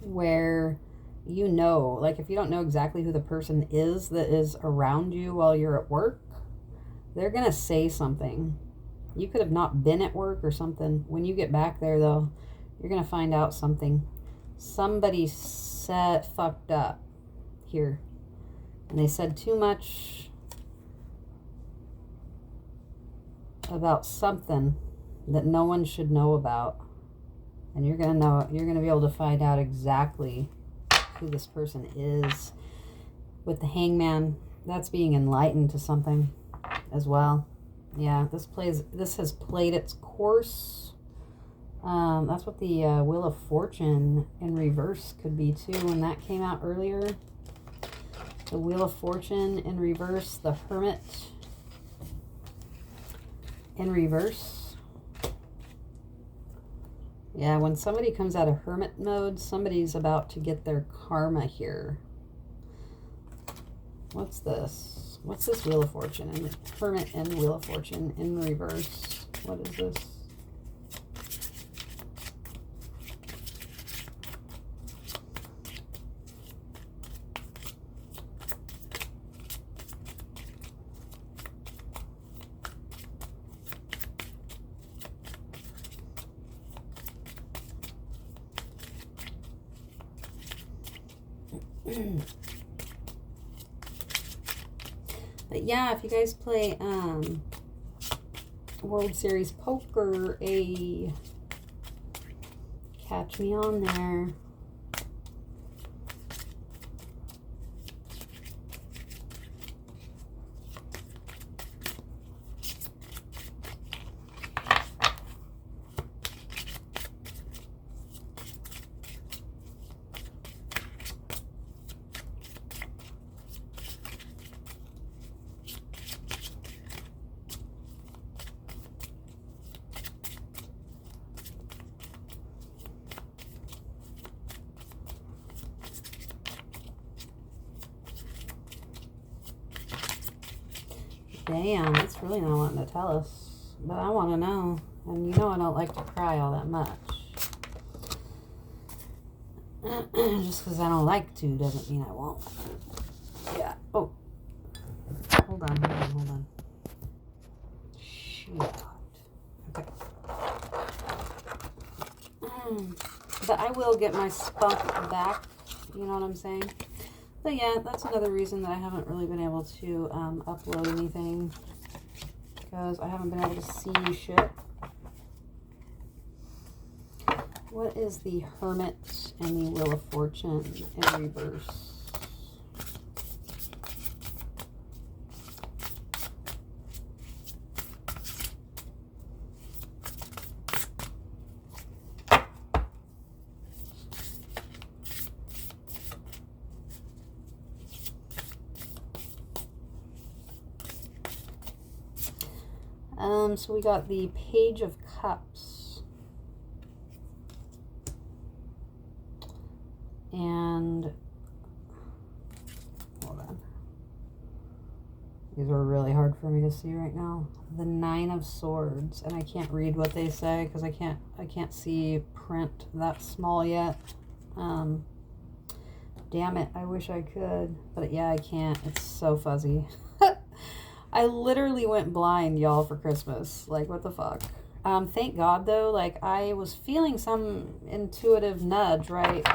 where, you know, like if you don't know exactly who the person is that is around you while you're at work, they're going to say something. You could have not been at work or something. When you get back there, though, you're going to find out something. Somebody fucked up here. And they said too much about something that no one should know about. And you're going to know, you're going to be able to find out exactly who this person is. With the Hangman, that's being enlightened to something as well. Yeah, this has played its course. That's what the Wheel of Fortune in reverse could be too, when that came out earlier. The Wheel of Fortune in reverse, the Hermit in reverse. Yeah, when somebody comes out of hermit mode, somebody's about to get their karma here. What's this? What's this Wheel of Fortune? And Hermit and Wheel of Fortune in reverse. What is this? But yeah, if you guys play World Series Poker, catch me on there. Damn, that's really not wanting to tell us. But I want to know. And you know I don't like to cry all that much. Just because I don't like to doesn't mean I won't. Yeah. Oh. Hold on. Shit. Okay. But I will get my spunk back. You know what I'm saying? But yeah, that's another reason that I haven't really been able to upload anything, because I haven't been able to see shit. What is the Hermit and the Wheel of Fortune in reverse? So we got the Page of Cups. And, hold on. These are really hard for me to see right now. The Nine of Swords. And I can't read what they say because I can't see print that small yet. Damn it, I wish I could. But yeah, I can't. It's so fuzzy. I literally went blind, y'all, for Christmas. Like, what the fuck? Thank God, though. Like, I was feeling some intuitive nudge, right?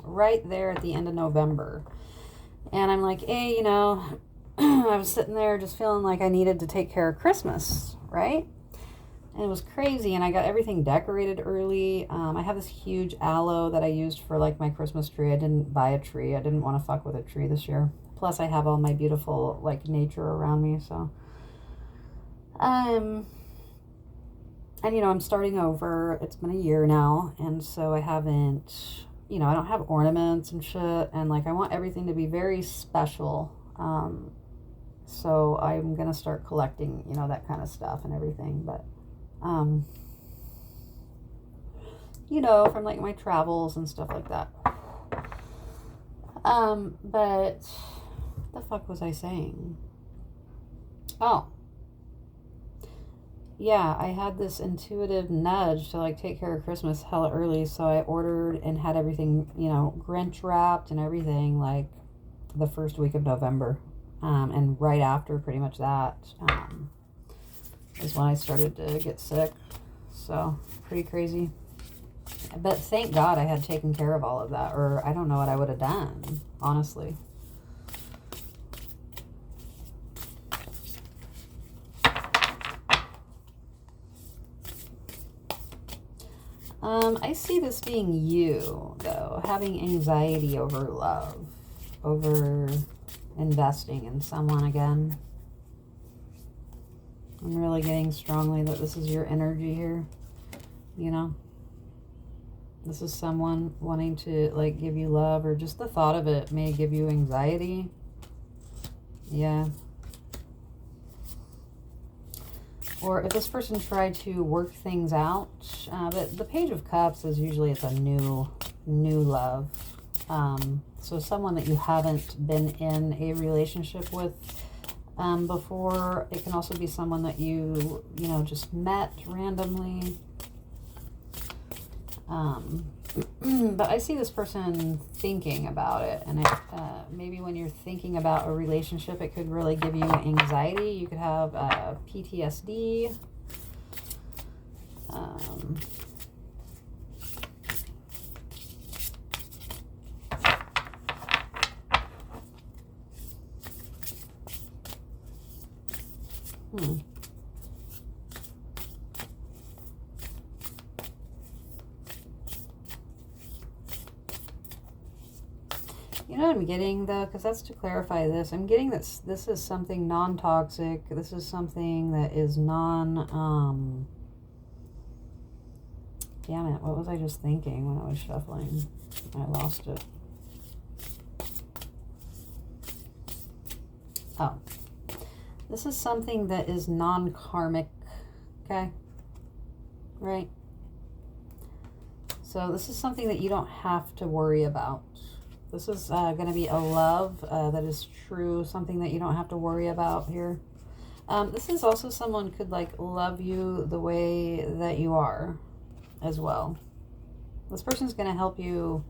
Right there at the end of November. And I'm like, hey, you know, I was sitting there just feeling like I needed to take care of Christmas, right? And it was crazy. And I got everything decorated early. I have this huge aloe that I used for, like, my Christmas tree. I didn't buy a tree. I didn't want to fuck with a tree this year. Plus, I have all my beautiful, like, nature around me, so. And, you know, I'm starting over. It's been a year now, and so I haven't, you know, I don't have ornaments and shit, and, like, I want everything to be very special. So I'm going to start collecting, you know, that kind of stuff and everything, but, you know, from, like, my travels and stuff like that. But... what the fuck was I saying? Oh. Yeah, I had this intuitive nudge to, like, take care of Christmas hella early, so I ordered and had everything, you know, Grinch wrapped and everything, like, the first week of November. And right after pretty much that is when I started to get sick. So, pretty crazy. But thank God I had taken care of all of that, or I don't know what I would have done, honestly. I see this being you, though, having anxiety over love, over investing in someone again. I'm really getting strongly that this is your energy here, you know? This is someone wanting to, like, give you love, or just the thought of it may give you anxiety. Yeah. Or if this person tried to work things out, but the Page of Cups is usually it's a new love. So someone that you haven't been in a relationship with before. It can also be someone that you know, just met randomly. But I see this person thinking about it, and maybe when you're thinking about a relationship, it could really give you anxiety. You could have PTSD. You know what I'm getting, though, because that's to clarify this. I'm getting that this is something non-toxic. This is something that is damn it, what was I just thinking when I was shuffling? I lost it. Oh. This is something that is non-karmic, okay? Right? So this is something that you don't have to worry about. This is going to be a love that is true, something that you don't have to worry about here. This is also someone could like love you the way that you are as well. This person's going to help you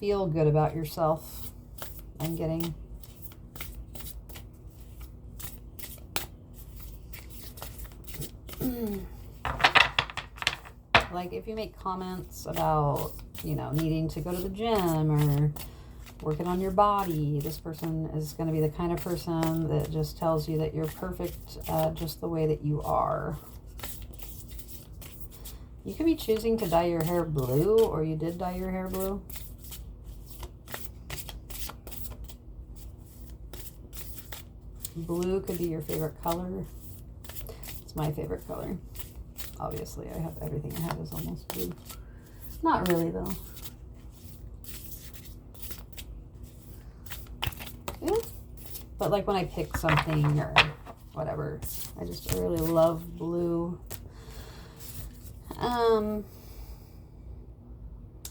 feel good about yourself. I'm getting. Like if you make comments about, you know, needing to go to the gym or working on your body, this person is going to be the kind of person that just tells you that you're perfect just the way that you are. You could be choosing to dye your hair blue, or you did dye your hair blue. Blue could be your favorite color. It's my favorite color. Obviously, I have everything I have is almost blue. Not really, though. Yeah. But like when I pick something or whatever, I really love blue.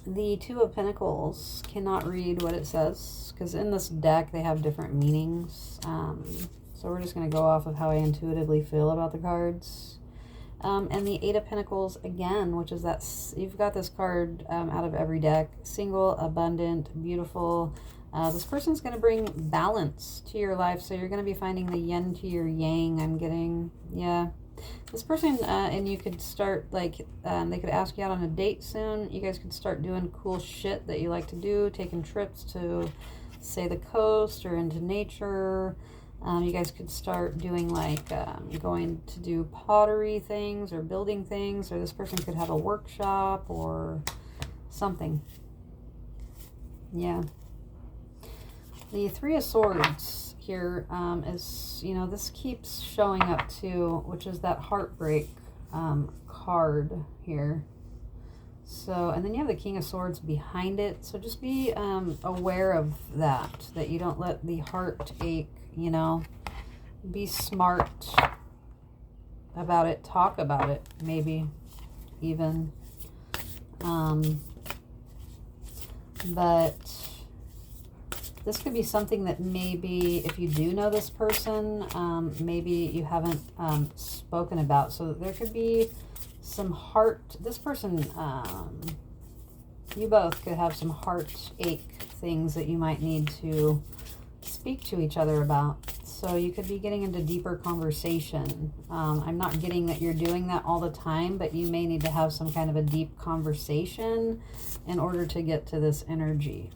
The Two of Pentacles, cannot read what it says because in this deck they have different meanings. So we're just going to go off of how I intuitively feel about the cards. And the Eight of Pentacles again, which is that you've got this card out of every deck. Single, abundant, beautiful. This person's going to bring balance to your life. So you're going to be finding the yin to your yang, I'm getting. Yeah. This person, and you could start, like, they could ask you out on a date soon. You guys could start doing cool shit that you like to do. Taking trips to, say, the coast or into nature. You guys could start doing like going to do pottery things or building things, or this person could have a workshop or something. Yeah. The Three of Swords here is, you know, this keeps showing up too, which is that heartbreak card here. So, and then you have the King of Swords behind it. So just be aware of that you don't let the heart ache. You know, be smart about it. Talk about it, maybe even. But this could be something that maybe if you do know this person, maybe you haven't spoken about. So there could be some heart. This person, you both could have some heartache things that you might need to speak to each other about. So you could be getting into deeper conversation. I'm not getting that you're doing that all the time, but you may need to have some kind of a deep conversation in order to get to this energy.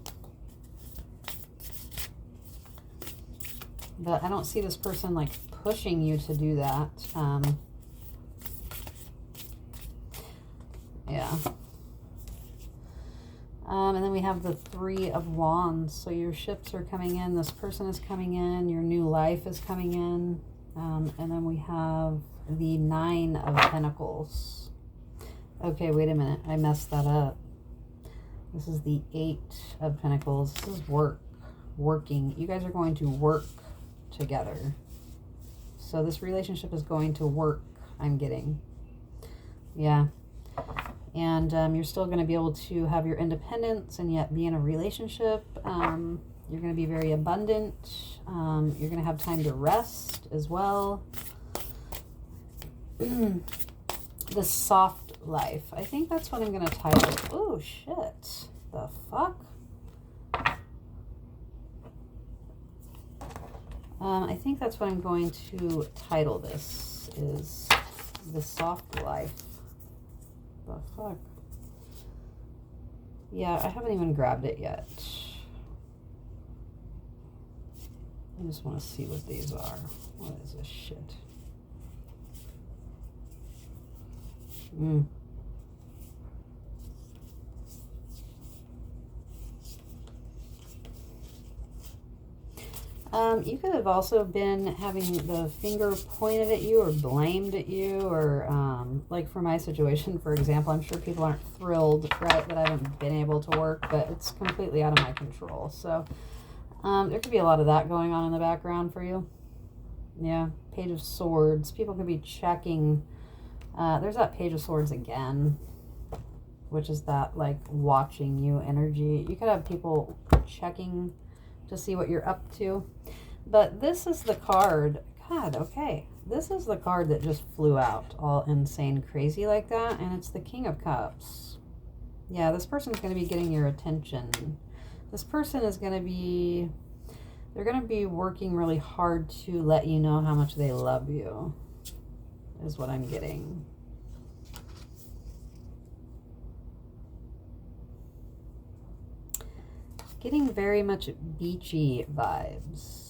But I don't see this person like pushing you to do that. Yeah. And then we have the Three of Wands. So your ships are coming in. This person is coming in. Your new life is coming in. And then we have the Nine of Pentacles. Okay, wait a minute. I messed that up. This is the Eight of Pentacles. This is working. You guys are going to work together. So this relationship is going to work, I'm getting. Yeah. And you're still going to be able to have your independence and yet be in a relationship. You're going to be very abundant. You're going to have time to rest as well. The soft life. I think that's what I'm going to title. Oh, shit. The fuck? I think that's what I'm going to title this, is The Soft Life. The fuck? Yeah, I haven't even grabbed it yet. I just want to see what these are. What is this shit? You could have also been having the finger pointed at you or blamed at you, or like for my situation, for example, I'm sure people aren't thrilled, right, that I haven't been able to work, but it's completely out of my control. So there could be a lot of that going on in the background for you. Yeah, Page of Swords. People could be checking. There's that Page of Swords again, which is that like watching you energy. You could have people checking to see what you're up to. But this is the card. God, okay. This is the card that just flew out all insane crazy like that. And it's the King of Cups. Yeah, this person's going to be getting your attention. This person is going to be... They're going to be working really hard to let you know how much they love you. Is what I'm getting. Getting very much beachy vibes.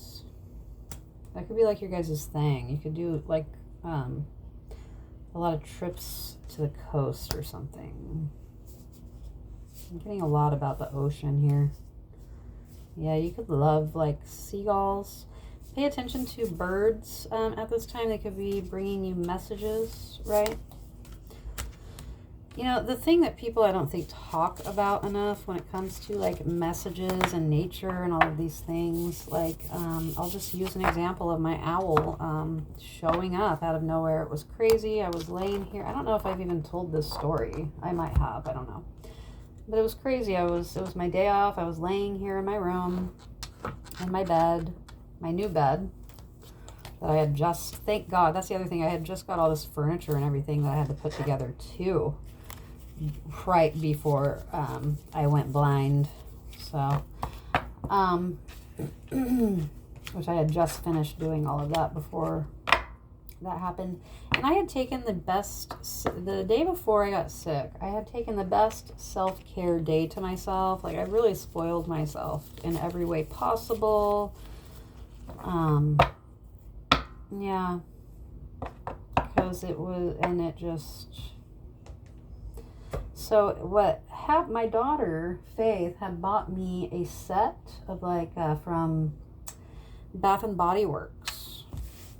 That could be like your guys' thing. You could do like a lot of trips to the coast or something. I'm getting a lot about the ocean here. Yeah, you could love like seagulls. Pay attention to birds at this time. They could be bringing you messages, right? You know, the thing that people I don't think talk about enough when it comes to like messages and nature and all of these things, like I'll just use an example of my owl showing up out of nowhere. It was crazy. I was laying here. I don't know if I've even told this story. I might have. I don't know. But it was crazy. It was my day off. I was laying here in my room, in my bed, my new bed that I had just, thank God, that's the other thing. I had just got all this furniture and everything that I had to put together too, right before I went blind. So, which I had just finished doing all of that before that happened. And I had taken the day before I got sick, I had taken the best self-care day to myself. Like I really spoiled myself in every way possible. Yeah, because it was, and it just, so what happened, my daughter, Faith, had bought me a set of like, from Bath and Body Works,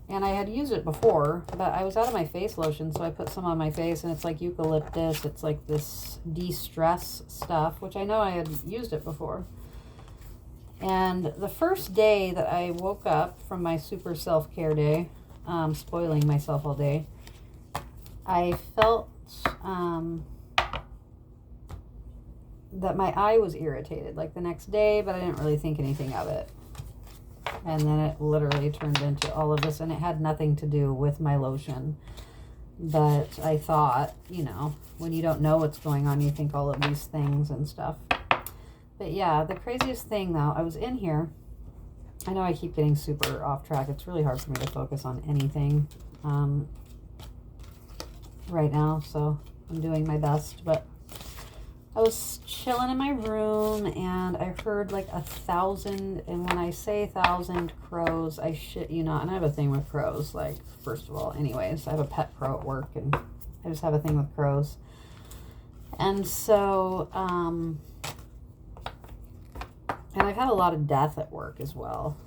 and I had used it before, but I was out of my face lotion, so I put some on my face, and it's like eucalyptus, it's like this de-stress stuff, which I know I had used it before. And the first day that I woke up from my super self-care day, spoiling myself all day, I felt that my eye was irritated, like the next day, but I didn't really think anything of it. And then it literally turned into all of this, and it had nothing to do with my lotion. But I thought, you know, when you don't know what's going on, you think all of these things and stuff. But yeah, the craziest thing though, I was in here. I know I keep getting super off track. It's really hard for me to focus on anything right now, so I'm doing my best. But I was chilling in my room, and I heard like 1,000, and when I say 1,000 crows, I shit you not. And I have a thing with crows, like, first of all, anyways, I have a pet crow at work, and I just have a thing with crows. And so, and I've had a lot of death at work as well.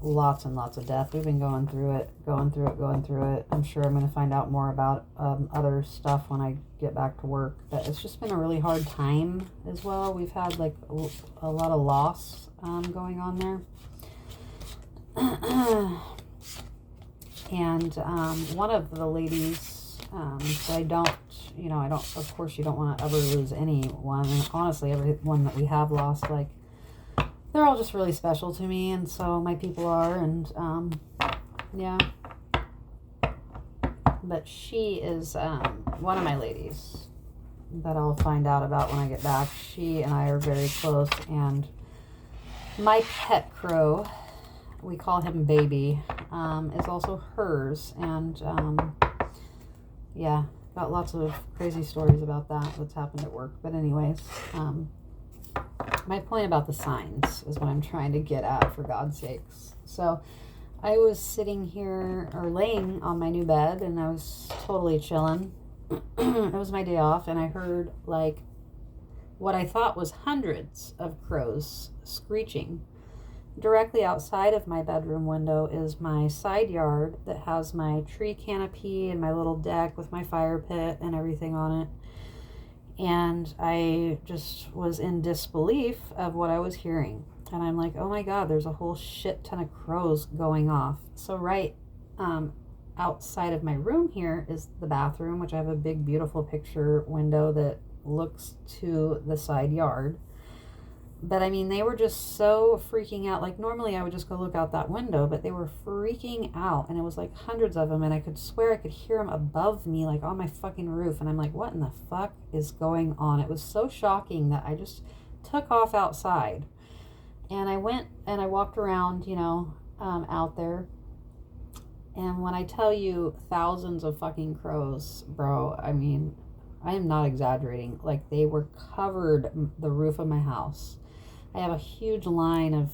Lots and lots of death. We've been going through it. I'm sure I'm going to find out more about other stuff when I get back to work. But it's just been a really hard time as well. We've had like a lot of loss going on there. And one of the ladies, I don't, of course you don't want to ever lose anyone. And honestly, everyone that we have lost, like, they're all just really special to me. And so my people are, and yeah. But she is one of my ladies that I'll find out about when I get back. She and I are very close, and my pet crow, we call him Baby, is also hers. And yeah, got lots of crazy stories about that's happened at work. But anyways, my point about the signs is what I'm trying to get at, for God's sakes. So I was sitting here, or laying on my new bed, and I was totally chilling. It was my day off, and I heard, like, what I thought was hundreds of crows screeching. Directly outside of my bedroom window is my side yard that has my tree canopy and my little deck with my fire pit and everything on it. And I just was in disbelief of what I was hearing. And I'm like, oh my God, there's a whole shit ton of crows going off. So right outside of my room here is the bathroom, which I have a big, beautiful picture window that looks to the side yard. But I mean, they were just so freaking out. Like, normally I would just go look out that window, but they were freaking out. And it was like hundreds of them. And I could swear I could hear them above me, like on my fucking roof. And I'm like, what in the fuck is going on? It was so shocking that I just took off outside. And I went and I walked around, out there. And when I tell you thousands of fucking crows, bro, I mean, I am not exaggerating. Like, they were covered the roof of my house. I have a huge line of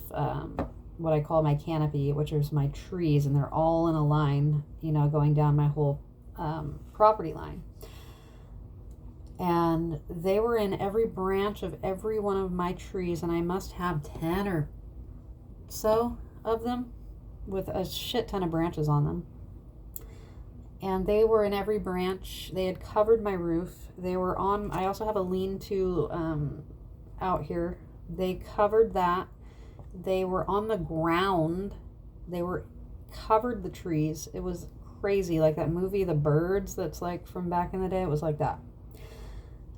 what I call my canopy, which is my trees, and they're all in a line, going down my whole property line. And they were in every branch of every one of my trees, and I must have 10 or so of them with a shit ton of branches on them. And they were in every branch. They had covered my roof. They were on, I also have a lean-to out here. They covered that. They were on the ground. They were covered the trees. It was crazy, like that movie, The Birds, that's like from back in the day. It was like that.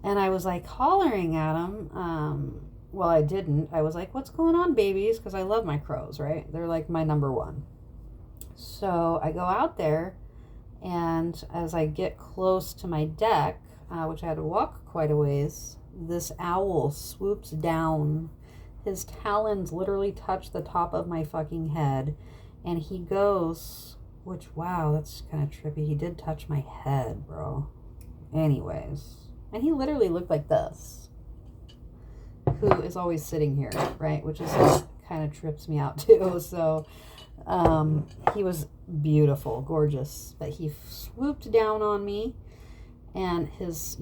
And I was like hollering at them. Well, I didn't. I was like, what's going on, babies? Because I love my crows, right? They're like my number one. So I go out there, and as I get close to my deck, which I had to walk quite a ways, this owl swoops down. His talons literally touch the top of my fucking head. And he goes, which, wow, that's kind of trippy. He did touch my head, bro. Anyways. And he literally looked like this. Who is always sitting here, right? Which is kind of trips me out too. So he was beautiful, gorgeous. But he swooped down on me, and his,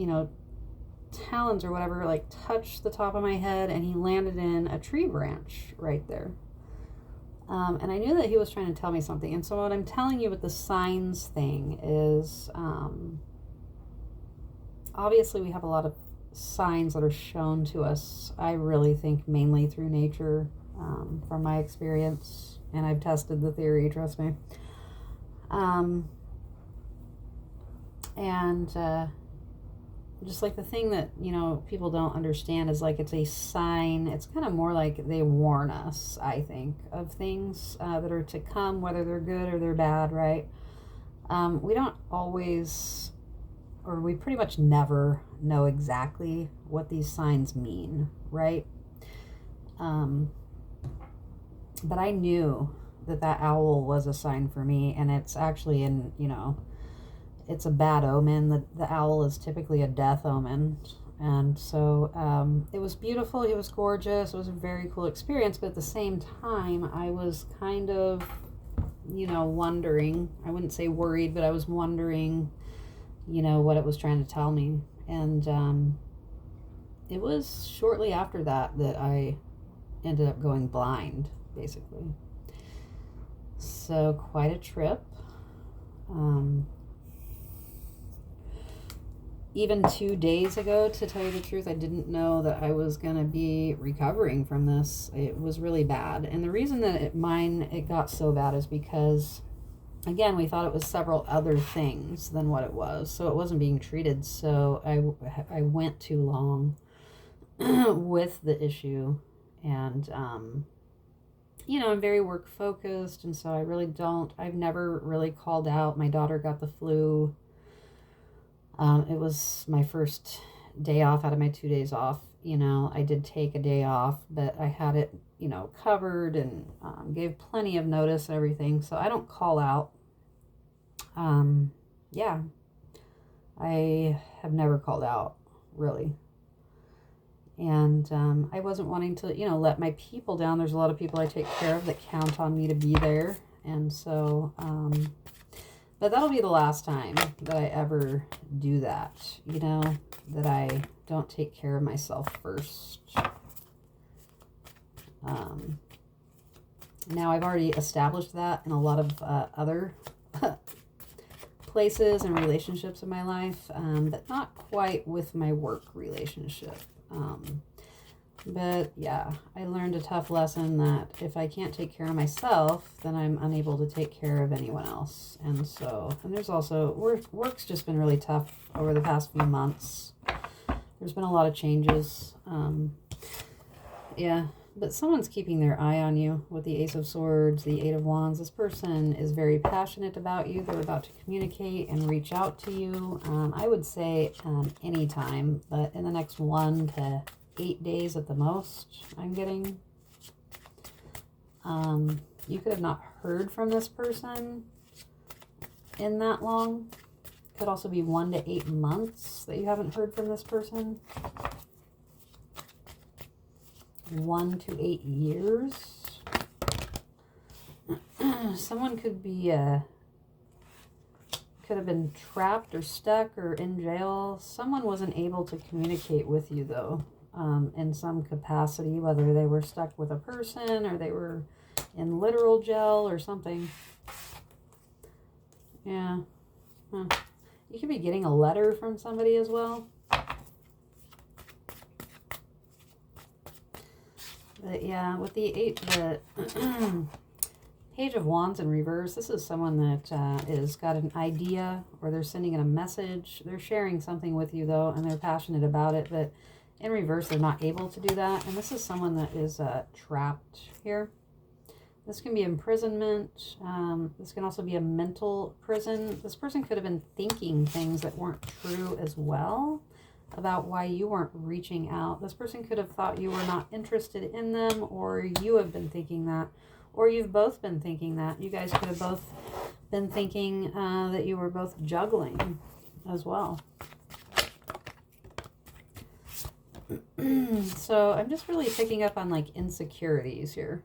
talons or whatever, like, touched the top of my head, and he landed in a tree branch right there. And I knew that he was trying to tell me something. And so what I'm telling you with the signs thing is, obviously we have a lot of signs that are shown to us. I really think mainly through nature, from my experience, and I've tested the theory, trust me. Just like the thing that, people don't understand is, like, it's a sign. It's kind of more like they warn us, I think, of things that are to come, whether they're good or they're bad, right? We don't always, or we pretty much never know exactly what these signs mean, right? But I knew that owl was a sign for me, and it's actually it's a bad omen. The owl is typically a death omen. And so it was beautiful. He was gorgeous. It was a very cool experience. But at the same time, I was kind of, wondering. I wouldn't say worried, but I was wondering, what it was trying to tell me. And it was shortly after that I ended up going blind, basically. So quite a trip. Even 2 days ago, to tell you the truth, I didn't know that I was going to be recovering from this. It was really bad. And the reason that it got so bad is because again, we thought it was several other things than what it was. So it wasn't being treated. So I went too long with the issue. And, you know, I'm very work focused. And so I've never really called out. My daughter got the flu. It was my first day off out of my 2 days off. You know, I did take a day off, but I had it, you know, covered and gave plenty of notice and everything. So I don't call out. Yeah, I have never called out, really. And I wasn't wanting to, you know, let my people down. There's a lot of people I take care of that count on me to be there. And so, but that'll be the last time that I ever do that, you know, that I don't take care of myself first. Now I've already established that in a lot of other places and relationships in my life, but not quite with my work relationship. But yeah, I learned a tough lesson that if I can't take care of myself, then I'm unable to take care of anyone else. And so, and there's also, work's just been really tough over the past few months. There's been a lot of changes. Yeah, but someone's keeping their eye on you with the Ace of Swords, the Eight of Wands. This person is very passionate about you. They're about to communicate and reach out to you. I would say anytime, but in the next 1 to 8 days at the most, I'm getting. You could have not heard from this person in that long. Could also be 1 to 8 months that you haven't heard from this person. 1 to 8 years. Someone could be could have been trapped or stuck or in jail. Someone wasn't able to communicate with you though, in some capacity, whether they were stuck with a person or they were in literal jail or something. Yeah. Huh. You could be getting a letter from somebody as well. But yeah, with the Page of Wands in reverse, this is someone that is got an idea, or they're sending in a message. They're sharing something with you though, and they're passionate about it, but in reverse, they're not able to do that. And this is someone that is trapped here. This can be imprisonment. This can also be a mental prison. This person could have been thinking things that weren't true as well about why you weren't reaching out. This person could have thought you were not interested in them, or you have been thinking that, or you've both been thinking that. You guys could have both been thinking that you were both juggling as well. So I'm just really picking up on like insecurities here.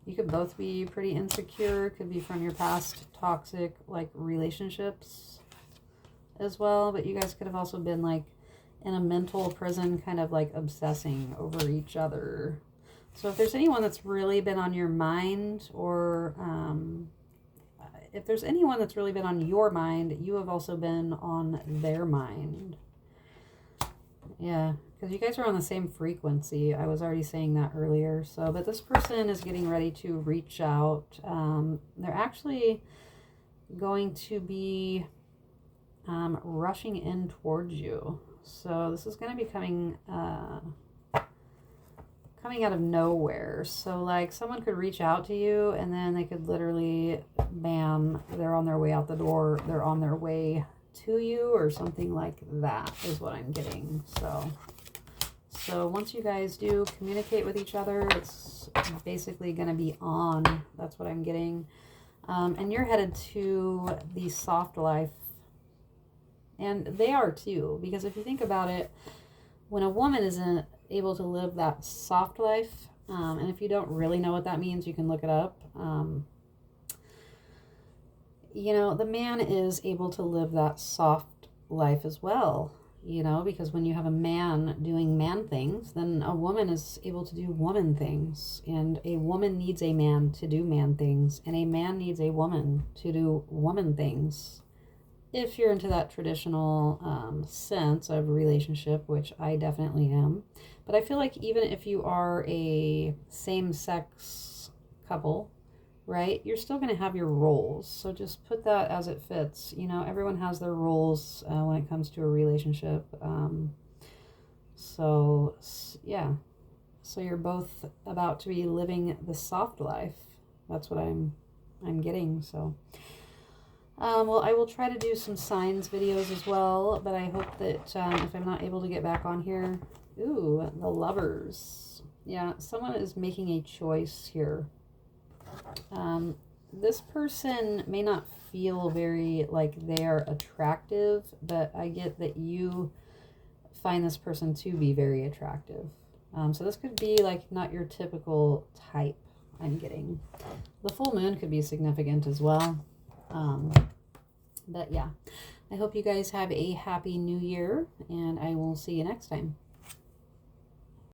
You could both be pretty insecure. Could be from your past toxic like relationships as well. But you guys could have also been like in a mental prison, kind of like obsessing over each other. So if there's anyone that's really been on your mind, or if there's anyone that's really been on your mind, you have also been on their mind. Yeah, because you guys are on the same frequency. I was already saying that earlier. So, but this person is getting ready to reach out. They're actually going to be rushing in towards you. So this is going to be coming out of nowhere. So like someone could reach out to you, and then they could literally, bam, they're on their way out the door. They're on their way to you, or something like that is what I'm getting. So once you guys do communicate with each other, it's basically going to be on. That's what I'm getting. And you're headed to the soft life. And they are too, because if you think about it, when a woman isn't able to live that soft life, and if you don't really know what that means, you can look it up. You know, the man is able to live that soft life as well, you know, because when you have a man doing man things, then a woman is able to do woman things, and a woman needs a man to do man things, and a man needs a woman to do woman things. If you're into that traditional sense of relationship, which I definitely am. But I feel like even if you are a same-sex couple, right? You're still going to have your roles. So just put that as it fits. You know, everyone has their roles when it comes to a relationship. So yeah. So you're both about to be living the soft life. That's what I'm getting. So well, I will try to do some signs videos as well, but I hope that if I'm not able to get back on here, ooh, the Lovers. Yeah, someone is making a choice here. This person may not feel very like they're attractive, but I get that you find this person to be very attractive. So this could be like not your typical type, I'm getting. The full moon could be significant as well. But yeah, I hope you guys have a happy new year, and I will see you next time.